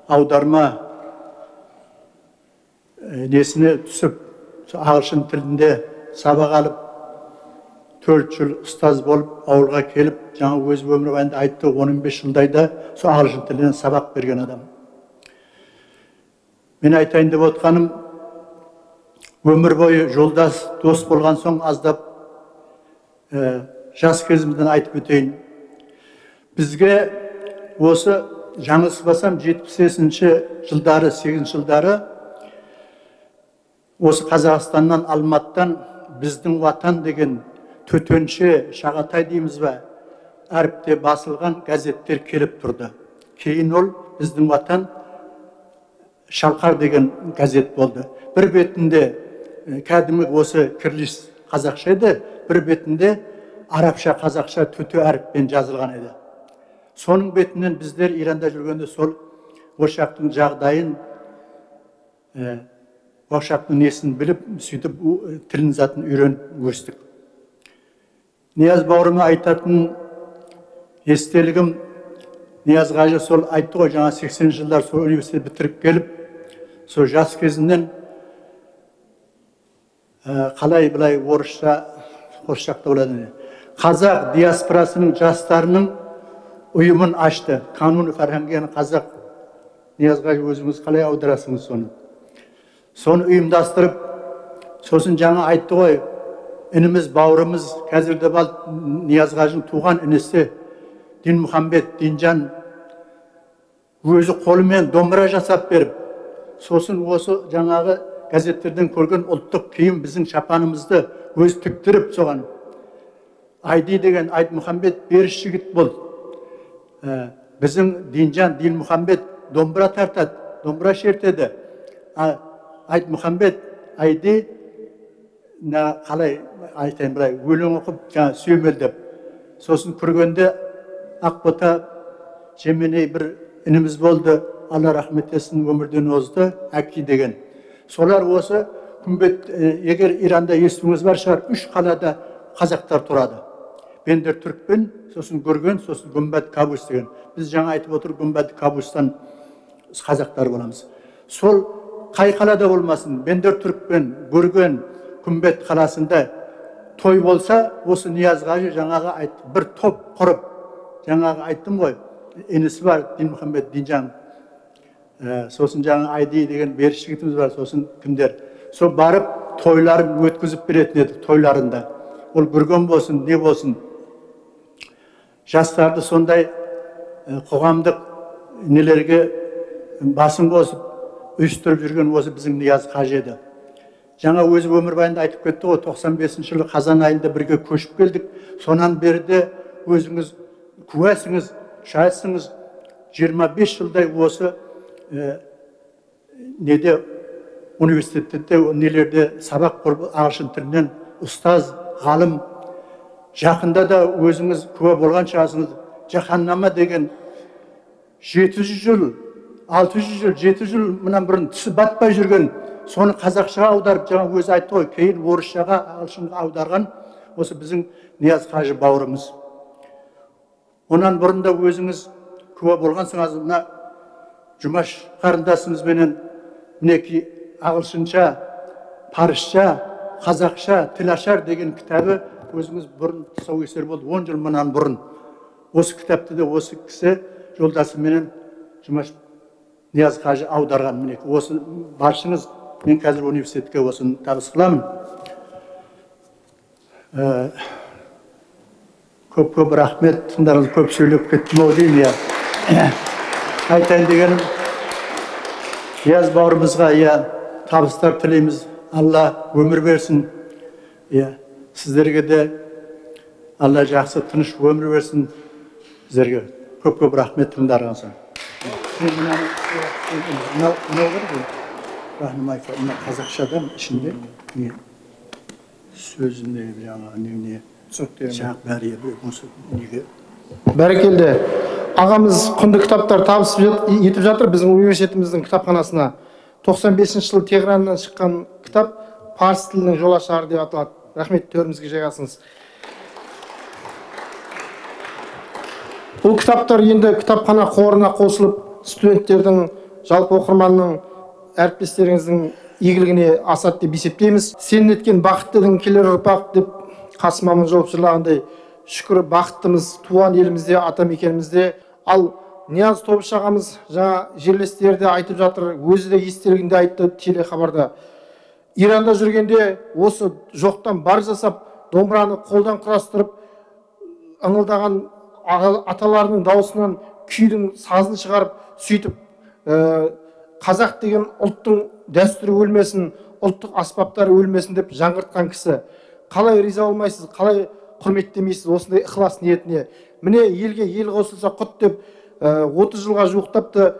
аударма несіне түсіп, ағылшын тілінде сабақ алып, 4 жыл ұстаз болып, ауылға келіп, жаңа өз өмірбаянында айтты, 15 жылдайда сол ағылшын тілінен сабақ берген адам. Мен айтайын деп отқаным, өмір бойы жолдас, дос болған соң аздап жас кезімізден айтып өтейін. Бізге осы жаңылыспасам 70 жылдары, 8 жылдары осы Қазақстаннан, Алматтан біздің ватан деген төтенше Шағатай дейміз бе, әріпте басылған газеттер келіп тұрды. Кейін ол біздің ватан Шалқар деген газет болды. Бір бетінде кәдімгі осы кірліс қазақша еді, бір бетінде арабша, қазақша төте әріппен жазылған еді. Соның бетінен біздер Иранда жүргенде сол ошақтың жағдайын, ошақтың несін біліп, сөйтіп тілін затын үйреніп өстік. Нияз бауырыма айтатын естелігім, Нияз Қажы сол айтты ғой, жаңа 80 жылдар сол университет бітіріп келіп, сол жас кезінен қалай бұлай орысша, қосшақта болады. Қазақ диаспорасының жастарының ұйымын ашты. Канун Фарханген қазақ. Нияз Қажы өзіңіз қалай аударасыңыз соны? Соны ұйымдастырып, сосын жаңа айтты ғой, ініміз, бауырымыз, қазірде бол Нияз Қажының туған інісі Динмұхамбет, Динжан өзі қолымен домбыра жасап беріп, сосын осы жаңағы газеттерден көрген ұлттық киім біздің шапанымызды өз тіктіріп соған. Айди деген Айтмұхамбет беріш жігіт бол. Біздің Динжан, Динмұхамбет домбыра тартады, домбыра шертеді. Айтмұхамбет, Айди қалай айтайын бірай, өлең оқып, сүйемелдеп. Сосын көргенде Ақбота Жеменей бір ініміз болды, Алла рахмет етсін, өмірден озды, Әки деген. Солар осы күмбет, егер Иранда естуіңіз бар шығар, 3 қалада қазақтар тұрады. Бендер түрікпен, сосын Гөрген, сосын Гүмбәт Кабус деген. Біз жаңа айтып отыр, Гүмбәт Кабустан қазақтар боламыз. Сол қай қалада болмасын, Бендер түрікпен, Гөрген, Гүмбәт қаласында той болса, осы Нияз Қажы жаңағы айтты, бір топ құрып, жаңағы айттым ғой, інісі бар, Динмұхамбет, Динжан. Сосын жаңа Айди деген беріш жігітіміз бар, сосын кімдер. Сол барып, тойларын өткізіп беретін едік, тойларында. Ол Гөрген болсын, не болсын. Жастарды сондай қоғамдық нелерге басын қосып, үйістіріп жүрген осы біздің Нияз Қажы еді. Жаңа өзі өмірбайында айтып кетті ғой, 95 жылы қазан айында бірге көшіп келдік. Сонан берді өзіңіз куәсіңіз, шайсыңыз, 25 жылдай осы неде университетте нелерде сабақ көріп, ағылшын тілінен ұстаз, ғалым. Жақында да өзіңіз куә болған шығарсыңыз, Жаһаннама деген 700 жыл, 600 жыл, 700 жыл мұнан бұрын тісі батпай жүрген, соны қазақшаға аударып, жаңа өзі айтты ғой, кейін орысшаға, ағылшынға аударған осы біздің Нияз Қажы бауырымыз. Онан бұрында өзіңіз куә болғансыңыз, мына Жұмаш қарындасыңызбенен мінеки ағылшынша, парысша, қазақша, тілашар деген кітабы өзіңіз бұрын тұсаукесер болды, 10 жыл мұнан бұрын. Осы кітапты да осы кісі жолдасыменен Жұмаш Нияз Қажы аударған мінеки. Осы баршыңыз, мен қазір университетке осыны табыс қыламын. Көп рахмет, тыңдарыңыз көп сөйлеп кеттім ау деймін, иә. Айтайын дегенім, Нияз бауырымызға табыстар тілейміз. Алла өмір берсін. Сіздерге де Алла жақсы тыныш өмір берсін. Сіздерге көп рахмет тыңдарыңызға. Қазақшадан ішінде сөзіне бәрекелді. Ағамыз құнды кітаптар табыс етіп жатыр біздің университетіміздің кітапханасына. 95 жылы Тегераннан шыққан кітап парсы тілінің жолашары деп аталады. Рахмет, төрімізге жайғасыңыз. Бұл кітаптар енді кітапхана қорына қосылып, студенттердің, жалпы оқырманның, әріптестеріңіздің игілігіне асады деп есептейміз. Сен неткен бақыттыдың келер ұрпақ деп Қасым Аманжолов жырлағандай, шүкір бақыттымыз туған елімізде, атамекенімізде. Ал Нияз Тобыш ағамыз жаңа жерлестерді айтып жатыр, өзі де естелігінде айтты телехабарда. Иранда жүргенде осы жоқтан бар жасап, домбыраны қолдан құрастырып, ыңылдаған аталарының даусынан күйдің сазын шығарып, сөйтіп қазақ деген ұлттың дәстүрі өлмесін, ұлттық аспаптары өлмесін деп жаңғыртқан кісі. Қалай риза болмайсыз, қалай құрметтемейсіз осындай ықылас ниетіне? Міне елге ел қосылса құт деп 30 жылға жуықтапты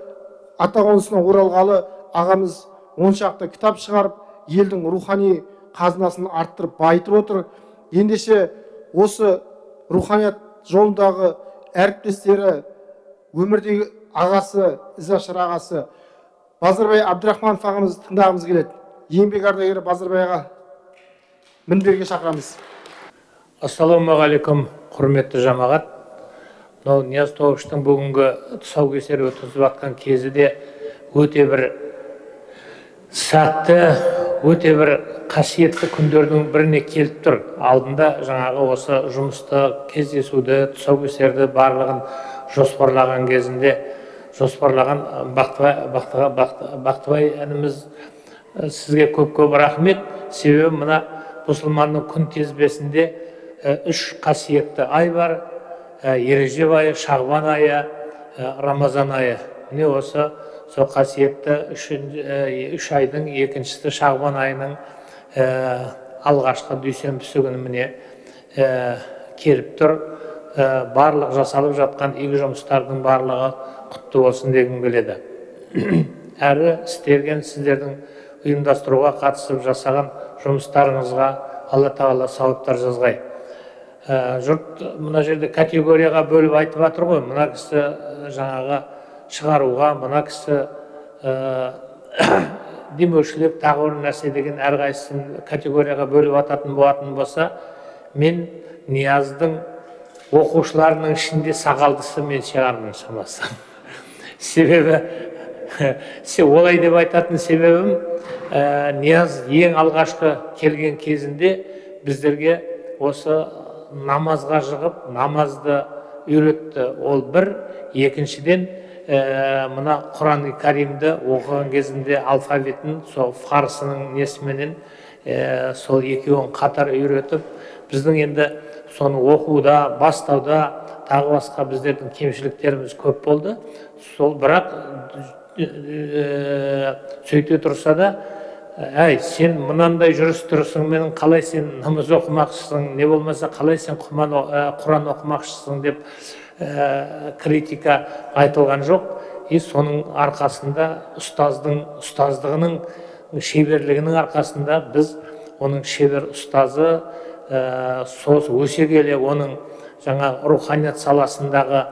ата қонысына оралғалы ағамыз оншақты кітап шығарып, елдің рухани қазынасын арттырып байытып отыр. Ендеше осы руханият жолындағы әріптестері, өмірдегі ағасы, ізашар ағасы Базарбай Абдрахманов ағамызды тыңдағымыз келеді. Еңбек ардагері Базарбайға мінберге шақырамыз. Ассалаумағалейкум, құрметті жамағат. Нияз Тобыштың бүгінгі тұсаукесері өткізіп жатқан кезі де өте бір сәтті, өте бір қасиетті күндердің біріне келіп тұр. Алдында жаңағы осы жұмысты, кездесуді, тұсаукесерді барлығын жоспарлаған кезінде, жоспарлаған Бақтыбай ініміз сізге көп рахмет. Себебі мына мұсылманның күнтізбесінде 3 қасиетті ай бар: Ережеп айы, Шағбан айы, Рамазан айы. Міне осы сол қасиетті 3 айдың екіншісі Шағбан айының алғашқы дүйсенбісі күні міне келіп тұр. Барлық жасалып жатқан игі жұмыстардың барлығы құтты болсын дегім келеді. Әрі істелген сіздердің ұйымдастыруға қатысып жасаған жұмыстарыңызға Алла тағала сауаптар жазғай. Жұрт мына жерде категорияға бөліп айтып жатыр ғой. Мына кісі жаңағы шығаруға, мына кісі демеушілік, тағы бір нәрсе деген әрқайсысын категорияға бөліп ататын болатын болса, мен Нияздың оқушыларының ішінде сақалдысы мен шығармын шамасы. Себебі олай деп айтатын себебім, Нияз ең алғашқы келген кезінде біздерге осы намазға жығып, намазды үйретті. Ол бір. Екіншіден, мына Құран-ы Каримді оқыған кезінде алфавитін, сол фарсының несіменен сол екеуін қатар үйретіп, біздің енді соны оқуда, бастауда тағы басқа біздердің кемшіліктеріміз көп болды. Сол бірақ сөйте тұрса да, әй, сен мынандай жүріс тұрысың, менің қалай сен намаз оқымақшысың, не болмаса қалай сен Құран оқымақшысың деп критика айтылған жоқ. Соның арқасында ұстаздығының шеберлігінің арқасында біз оның шебер ұстазы өсе келе оның жаңа руханият саласындағы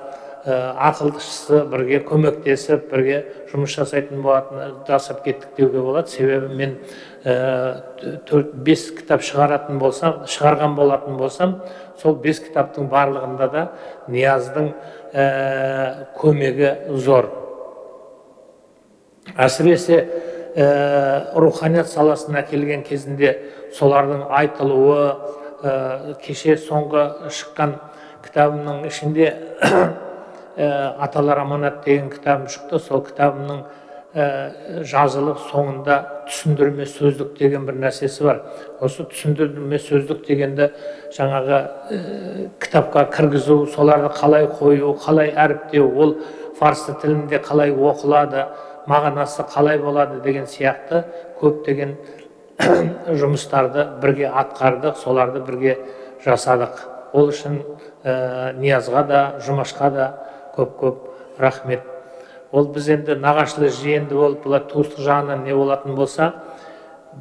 ақылдышысы бірге көмектесіп, бірге жұмыс жасайтын болатын, жасап кеттік деуге болады. Себебі мен 4-5 кітап шығарған болатын болсам, сол 5 кітаптың барлығында да Нияздың көмегі зор. Әсіресе руханият саласына келген кезінде солардың айтылуы, кеше соңғы шыққан кітабымның ішінде Аталар аманат деген кітабым шықты. Сол кітабымның жазылып соңында түсіндірме сөздік деген бір нәрсесі бар. Осы түсіндірме сөздік дегенде жаңағы кітапқа кіргізу, соларды қалай қою, қалай әріптеу, ол фарсы тілінде қалай оқылады, мағынасы қалай болады деген сияқты көптеген жұмыстарды бірге атқардық, соларды бірге жасадық. Ол үшін Ниязға да, Жұмашқа да көп рахмет. Ол біз енді нағашылы жиенді болып, бұлар туыстық жағынан не болатын болса,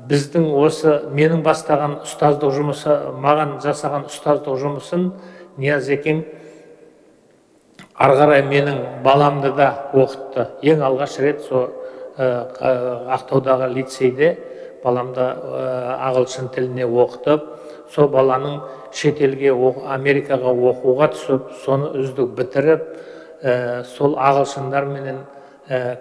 біздің осы менің бастаған ұстаздық жұмысы, маған жасаған ұстаздық жұмысын Нияз екең ары қарай менің баламды да оқытты. Ең алғаш рет со Ақтаудағы лицейде баламды ағылшын тіліне оқытып, со баланың шетелге, Америкаға оқуға түсіп, соны үздік бітіріп, сол ағылшындар менен,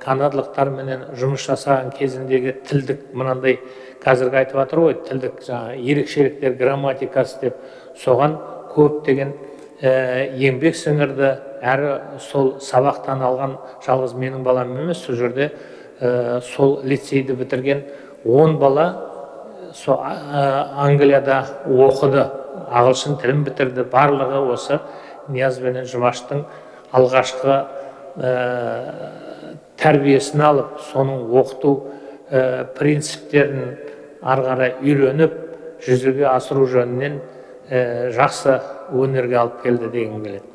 канадалықтар менен жұмыс жасаған кезіндегі тілдік, мынандай қазіргі айтып жатыр ғой, тілдік ерекшеліктер, грамматикасы деп, соған көптеген еңбек сіңірді. Әрі сол сабақтан алған жалғыз менің балам емес, сол жерде сол лицейді бітірген 10 бала Англияда оқыды, ағылшын тілін бітірді. Барлығы осы Нияз бен Жұмаштың алғашқы тәрбиесін алып, соның оқыту принциптерін ары қарай үйреніп, жүзеге асыру жөнінен жақсы өнерге алып келді деген келеді.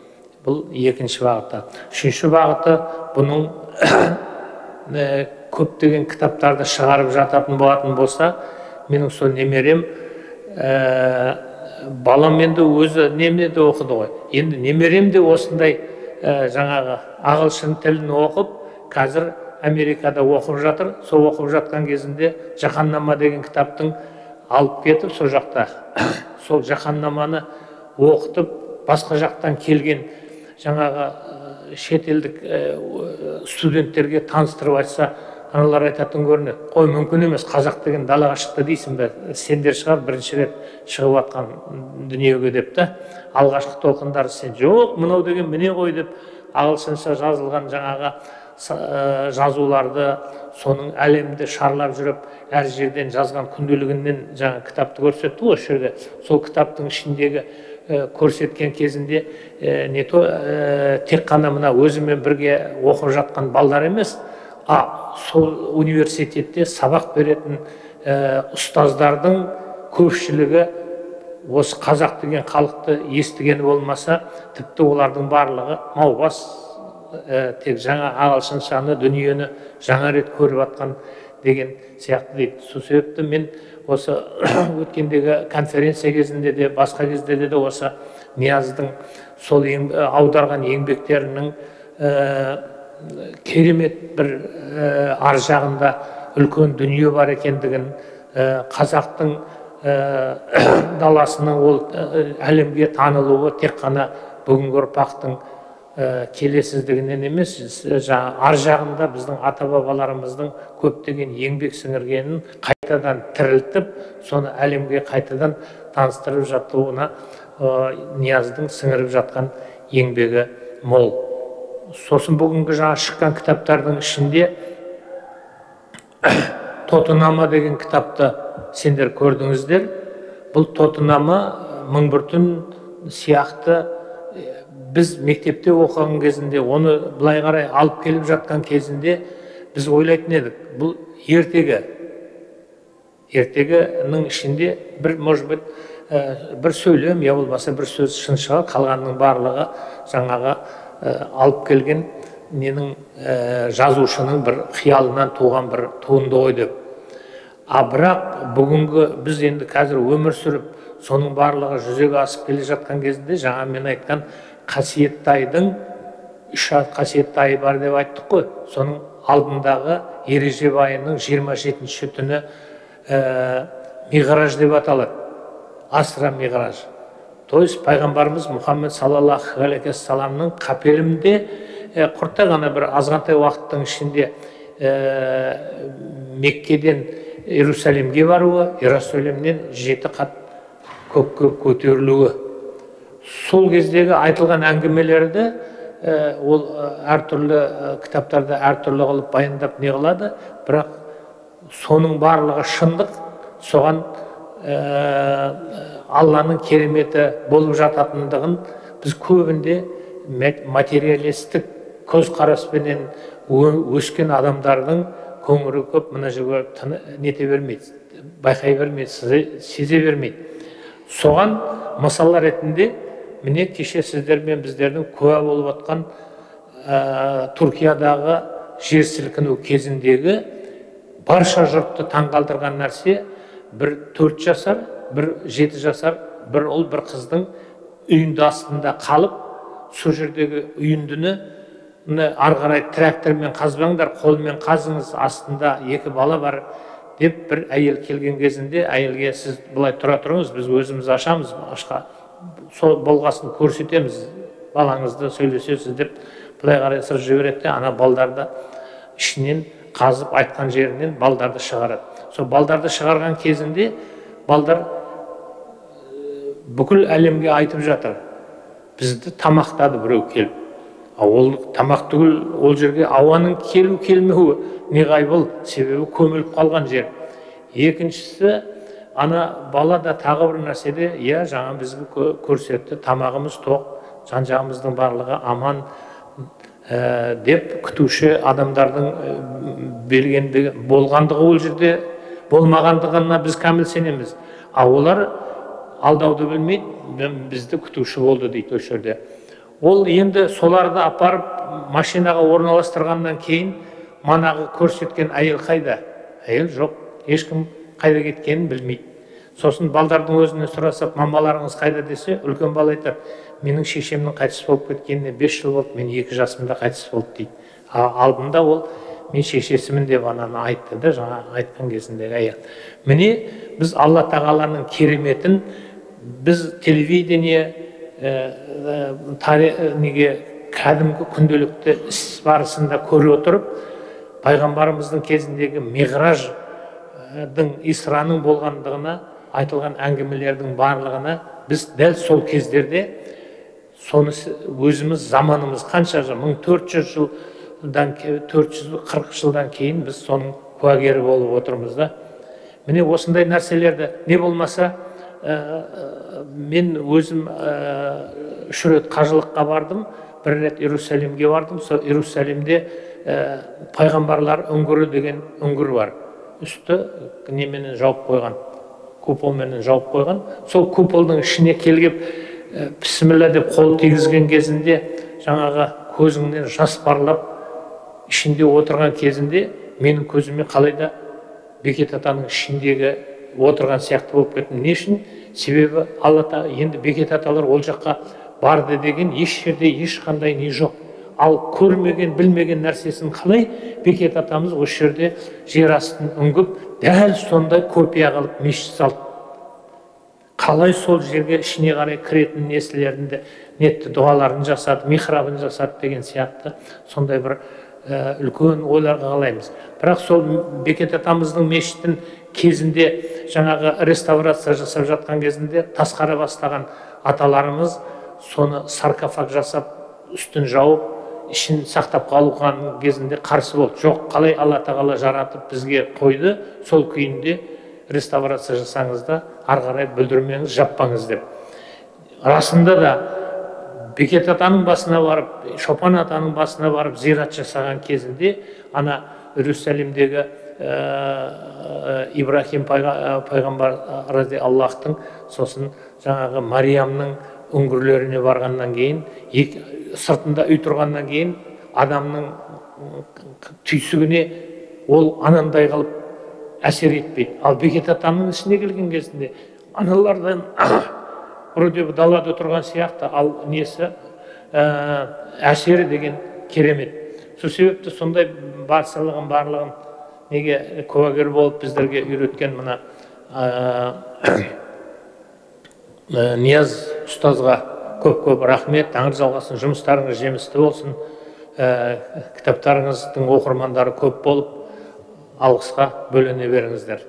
Бұл екінші бағыты. Үшінші бағыты, бұның көптеген кітаптарды шығарып жататын болатын болса, менің сол немерем, балам енді өзі немеде оқыды ғой. Енді немерем де осындай жаңағы ағылшын тілін оқып, қазір Америкада оқып жатыр. Сол оқып жатқан кезінде Жаһаннама деген кітаптың алып кетіп, сол жақта сол Жаһаннаманы оқытып, басқа жақтан келген жаңағы шетелдік студенттерге таныстырып айтса, аналар айтатын көрінеді. Қой, мүмкін емес, қазақ деген далаға шықты дейсің бе? Сендер шығар бірінші рет шығып атқан дүниеге деп та. Алғашқы толқындар сен жоқ, мынау деген міне ғой деп ағылшынша жазылған жаңағы жазуларды, соның әлемді шарлап жүріп, әр жерден жазған күнделігінен жаңа кітапты көрсетті ғой, осы жерде. Сол кітаптың ішіндегі көрсеткен кезінде тек қана мына өзімен бірге оқып жатқан балдар емес, сол университетте сабақ беретін ұстаздардың көпшілігі осы қазақ деген халықты естігені болмаса, тіпті олардың барлығы маубас, тек жаңа ағылшыншаны, дүниені жаңа рет көріп атқан деген сияқты дейді. Сол себепті мен осы өткендегі конференция кезінде де, басқа кезде де осы Нияздың сол аударған еңбектерінің керемет бір ар жағында үлкен дүние бар екендігін, қазақтың даласының ол әлемге танылуы тек қана бүгінгі ұрпақтың келесіздігінен емес, ар жағында біздің ата-бабаларымыздың көптеген еңбек сіңіргенін қайтадан тірілтіп, соны әлемге қайтадан таныстырып жатуына Нияздың сіңіріп жатқан еңбегі мол. Сосын бүгінгі жаңа шыққан кітаптардың ішінде Тотынама деген кітапты сендер көрдіңіздер. Бұл Тотынама мың бір түн сияқты біз мектепте оқыған кезінде, оны былай қарай алып келіп жатқан кезінде біз ойлайтын едік, бұл ертегінің ішінде бір, может быть, бір сөйлем, я болмаса бір сөз шын шығар, қалғанның барлығы жаңағы алып келген ненің жазушының бір қиялынан туған бір туынды ғой деп. Бірақ бүгінгі біз енді қазір өмір сүріп, соның барлығы жүзеге асып келе жатқан кезінде жаңа мен айтқан қасиетті айдың 3 қасиетті айы бар деп айттық қой. Соның алдындағы Ережеп айының 27-ші түні Миғраж деп аталады. Асра Миғраж. То есть пайғамбарымыз Мұхаммед саллаллаху алейхи саламның қапелімде құртта ғана бір азғантай уақыттың ішінде Меккеден Иерусалимге баруы, Иерусалимнен 7 қат көкке көтерілуі. Сол кездегі айтылған әңгімелерді ол әртүрлі кітаптарда әртүрлі қылып баяндап не қылады, бірақ соның барлығы шындық, соған Алланың кереметі болып жататындығын біз көбінде материалистік көзқараспенен өскен адамдардың көңілі көп мына жерге нете бермейді, байқай бермейді, сезе бермейді. Соған мысал ретінде міне кеше сіздермен біздердің куә болып жатқан Түркиядағы жер сілкіну кезіндегі барша жұртты таңғалдырған нәрсе бір 4 жасар, бір 7 жасар, бір ұл, бір қыздың үйінді астында қалып, сол жердегі үйіндіні ары қарай трактормен қазбаңдар, қолмен қазыңыз, астында 2 бала бар деп бір әйел келген кезінде әйелге сіз былай тұра тұрыңыз, біз өзіміз ашамыз, сол болғасын көрсетеміз, балаңызды сөйлесесіз деп былай қарай сыр жібереді, ана балдарды ішінен қазып айтқан жерінен балдарды шығарады. Сол балдарды шығарған кезінде балдар бүкіл әлемге айтып жатыр, бізді тамақтады біреу келіп. Ол тамақ түгіл, ол жерге ауаның келу келмеуі неғайбыл, себебі көміліп қалған жер. Екіншісі, ана бала да тағы бір нәрседе, жаңа бізге көрсетті, тамағымыз тоқ, жан-жағымыздың барлығы аман деп күтуші адамдардың белгендігі болғандығы ол жерде болмағандығына біз кәміл сенеміз. Олар алдауды білмейді, бізді күтуші болды дейді осы жерде. Ол енді соларды апарып машинаға орналастырғаннан кейін манағы көрсеткен әйел қайда? Әйел жоқ, ешкім қайда кеткенін білмейді. Сосын балдардың өзіне сұрасап, мамаларыңыз қайда десе, үлкен бала айтады, менің шешемнің қайтыс болып кеткеніне 5 жыл болды, мен 2 жасымда қайтыс болды дейді. Алдында ол мен шешесімін деп ананы айтты да, жаңа айтқан кезіндегі әйел. Міне біз Алла тағаланың кереметін біз телевидение неге кәдімгі күнделікті іс барысында көре отырып, пайғамбарымыздың кезіндегі Миғраждың, Исраның болғандығына айтылған әңгімелердің барлығына біз дәл сол кездерде соны өзіміз заманымыз қанша жыл, 440 жылдан кейін біз соның куәгері болып отырмыз да. Міне осындай нәрселерді не болмаса мен өзім 3 рет қажылыққа бардым, 1 рет Иерусалимге бардым. Сол Иерусалимде пайғамбарлар үңгірі деген үңгір бар. Үсті неменен жауып қойған, куполменен жауып қойған. Сол куполдың ішіне келгеп бісміллә деп қол тигізген кезінде жаңағы көзіңнен жас парлап ішінде отырған кезінде менің көзіме қалайда Бекет атаның ішіндегі отырған сияқты болып кеттім. Не үшін? Себебі Алла тағала енді Бекет аталар ол жаққа барды деген еш жерде ешқандай не жоқ. Ал көрмеген, білмеген нәрсесін қалай Бекет атамыз осы жерде жер астын үңгіп, дәл сондай копия қылып мешіт салды. Қалай сол жерге ішіне қарай кіретін несілерінде нетті дұғаларын жасады, михрабын жасады деген сияқты сондай бір үлкен ойларға қалаймыз. Бірақ сол Бекет атамыздың мешіттің кезінде жаңағы реставрация жасап жатқан кезінде тасқара бастаған аталарымыз соны саркофаг жасап, үстін жауып, ішін сақтап қалған кезінде қарсы болды. Жоқ, қалай Алла тағала жаратып бізге қойды, сол күйінде реставрация жасаңыз да, ары қарай бүлдірмеңіз, жаппаңыз деп. Расында да Бекет атаның басына барып, Шопан атаның басына барып зират жасаған кезінде ана Иерусалимдегі Ибрахим пайғамбар рази Аллахтың, сосын жаңағы Мариямның үңгірлеріне барғаннан кейін, сыртында үй тұрғаннан кейін адамның түйсігіне ол анандай қылып әсер етпейді. Ал Бекет атаның ішіне келген кезінде аналардан вроде далада тұрған сияқты, ал несі әсері деген керемет. Сол себепті сондай барлығын неге куәгер болып біздерге үйреткен мына Нияз ұстазға көп рахмет. Тәңір жалғасын, жұмыстарыңыз жемісті болсын, кітаптарыңыздың оқырмандары көп болып, алғысқа бөлене беріңіздер.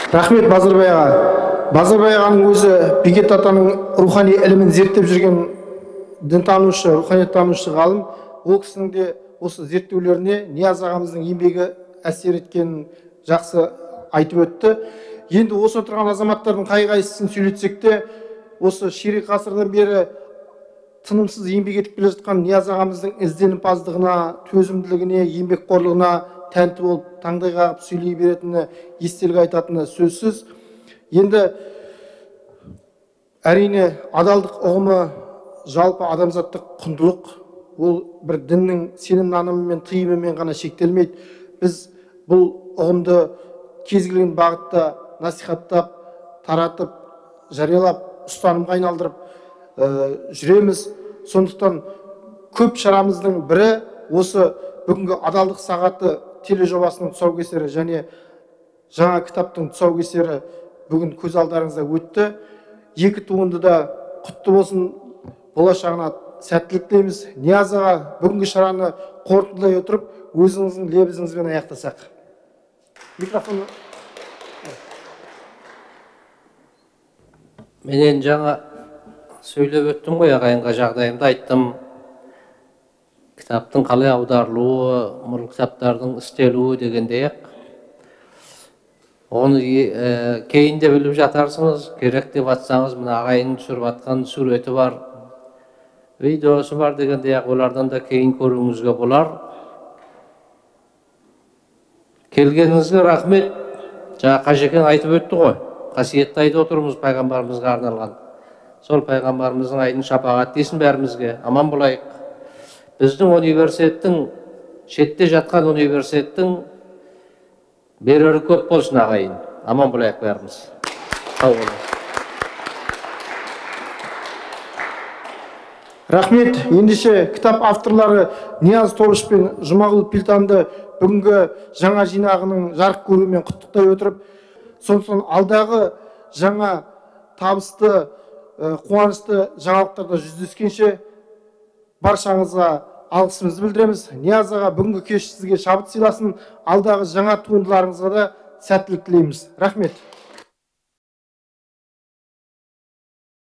Рахмет Базарбай аға. Базарбай ағаның өзі Бекет атаның рухани ілімін зерттеп жүрген дінтанушы, руханияттанушы ғалым. Ол кісінің де осы зерттеулеріне Нияз ағамыздың еңбегі әсер еткенін жақсы айтып өтті. Енді осы отырған азаматтардың қай-қайсысын сөйлетсек те, осы ширек ғасырдан бері тынымсыз еңбек етіп келе жатқан Нияз ағамыздың ізденімпаздығына, төзімділігіне, еңбекқорлығына тәнті болып таңдай қағып сөйлей беретіні, естелік айтатыны сөзсіз. Енді әрине адалдық ұғымы жалпы адамзаттық құндылық. Ол бір діннің сенім нанымымен, тыйымымен ғана шектелмейді. Біз бұл ұғымды кез келген бағытта насихаттап, таратып, жариялап, ұстанымға айналдырып жүреміз. Сондықтан көп шарамыздың бірі осы бүгінгі адалдық сағаты тележобасының тұсаукесері және жаңа кітаптың тұсаукесері бүгін көз алдарыңызда өтті. Екі туынды да құтты болсын, болашағына сәттілік тілейміз. Нияз аға, бүгінгі шараны қорытындылай отырып, өзіңіздің лебізіңізбен аяқтасақ. Микрофон. Менен жаңа сөйлеп өттім ғой, ағайынға жағдайымды айттым. Кітаптың қалай аударылуы, мұл кітаптардың істелуі дегендей. Оны кейінде біліп жатарсыңыз, керек деп атсаңыз, мына ағайынның түсіріп атқан суреті бар, видеосы бар дегендей, олардан да кейін көруіңізге болар. Келгеніңізге рахмет. Жаңа Қажекең айтып өтті ғой, қасиетті айтып отырмыз пайғамбарымызға арналған. Сол пайғамбарымыздың айдың шапағат дейсін бәрімізге, аман болайық. Біздің университеттің, шетте жатқан университеттің берері көп болсын ағайын. Аман болайық бәріміз. Сау болыңыз. Рахмет. Ендеше кітап авторлары Нияз Тобыш пен Жұмағұл Пилтанды бүгінгі жаңа жинағының жарық көруімен құттықтай отырып, сондықтан алдағы жаңа табысты, қуанышты жаңалықтарда жүздескенше баршаңызға алғысымызды білдіреміз. Нияз аға, бүгінгі кеш сізге шабыт сыйласын, алдағы жаңа туындыларыңызға да сәттілік тілейміз. Рахмет.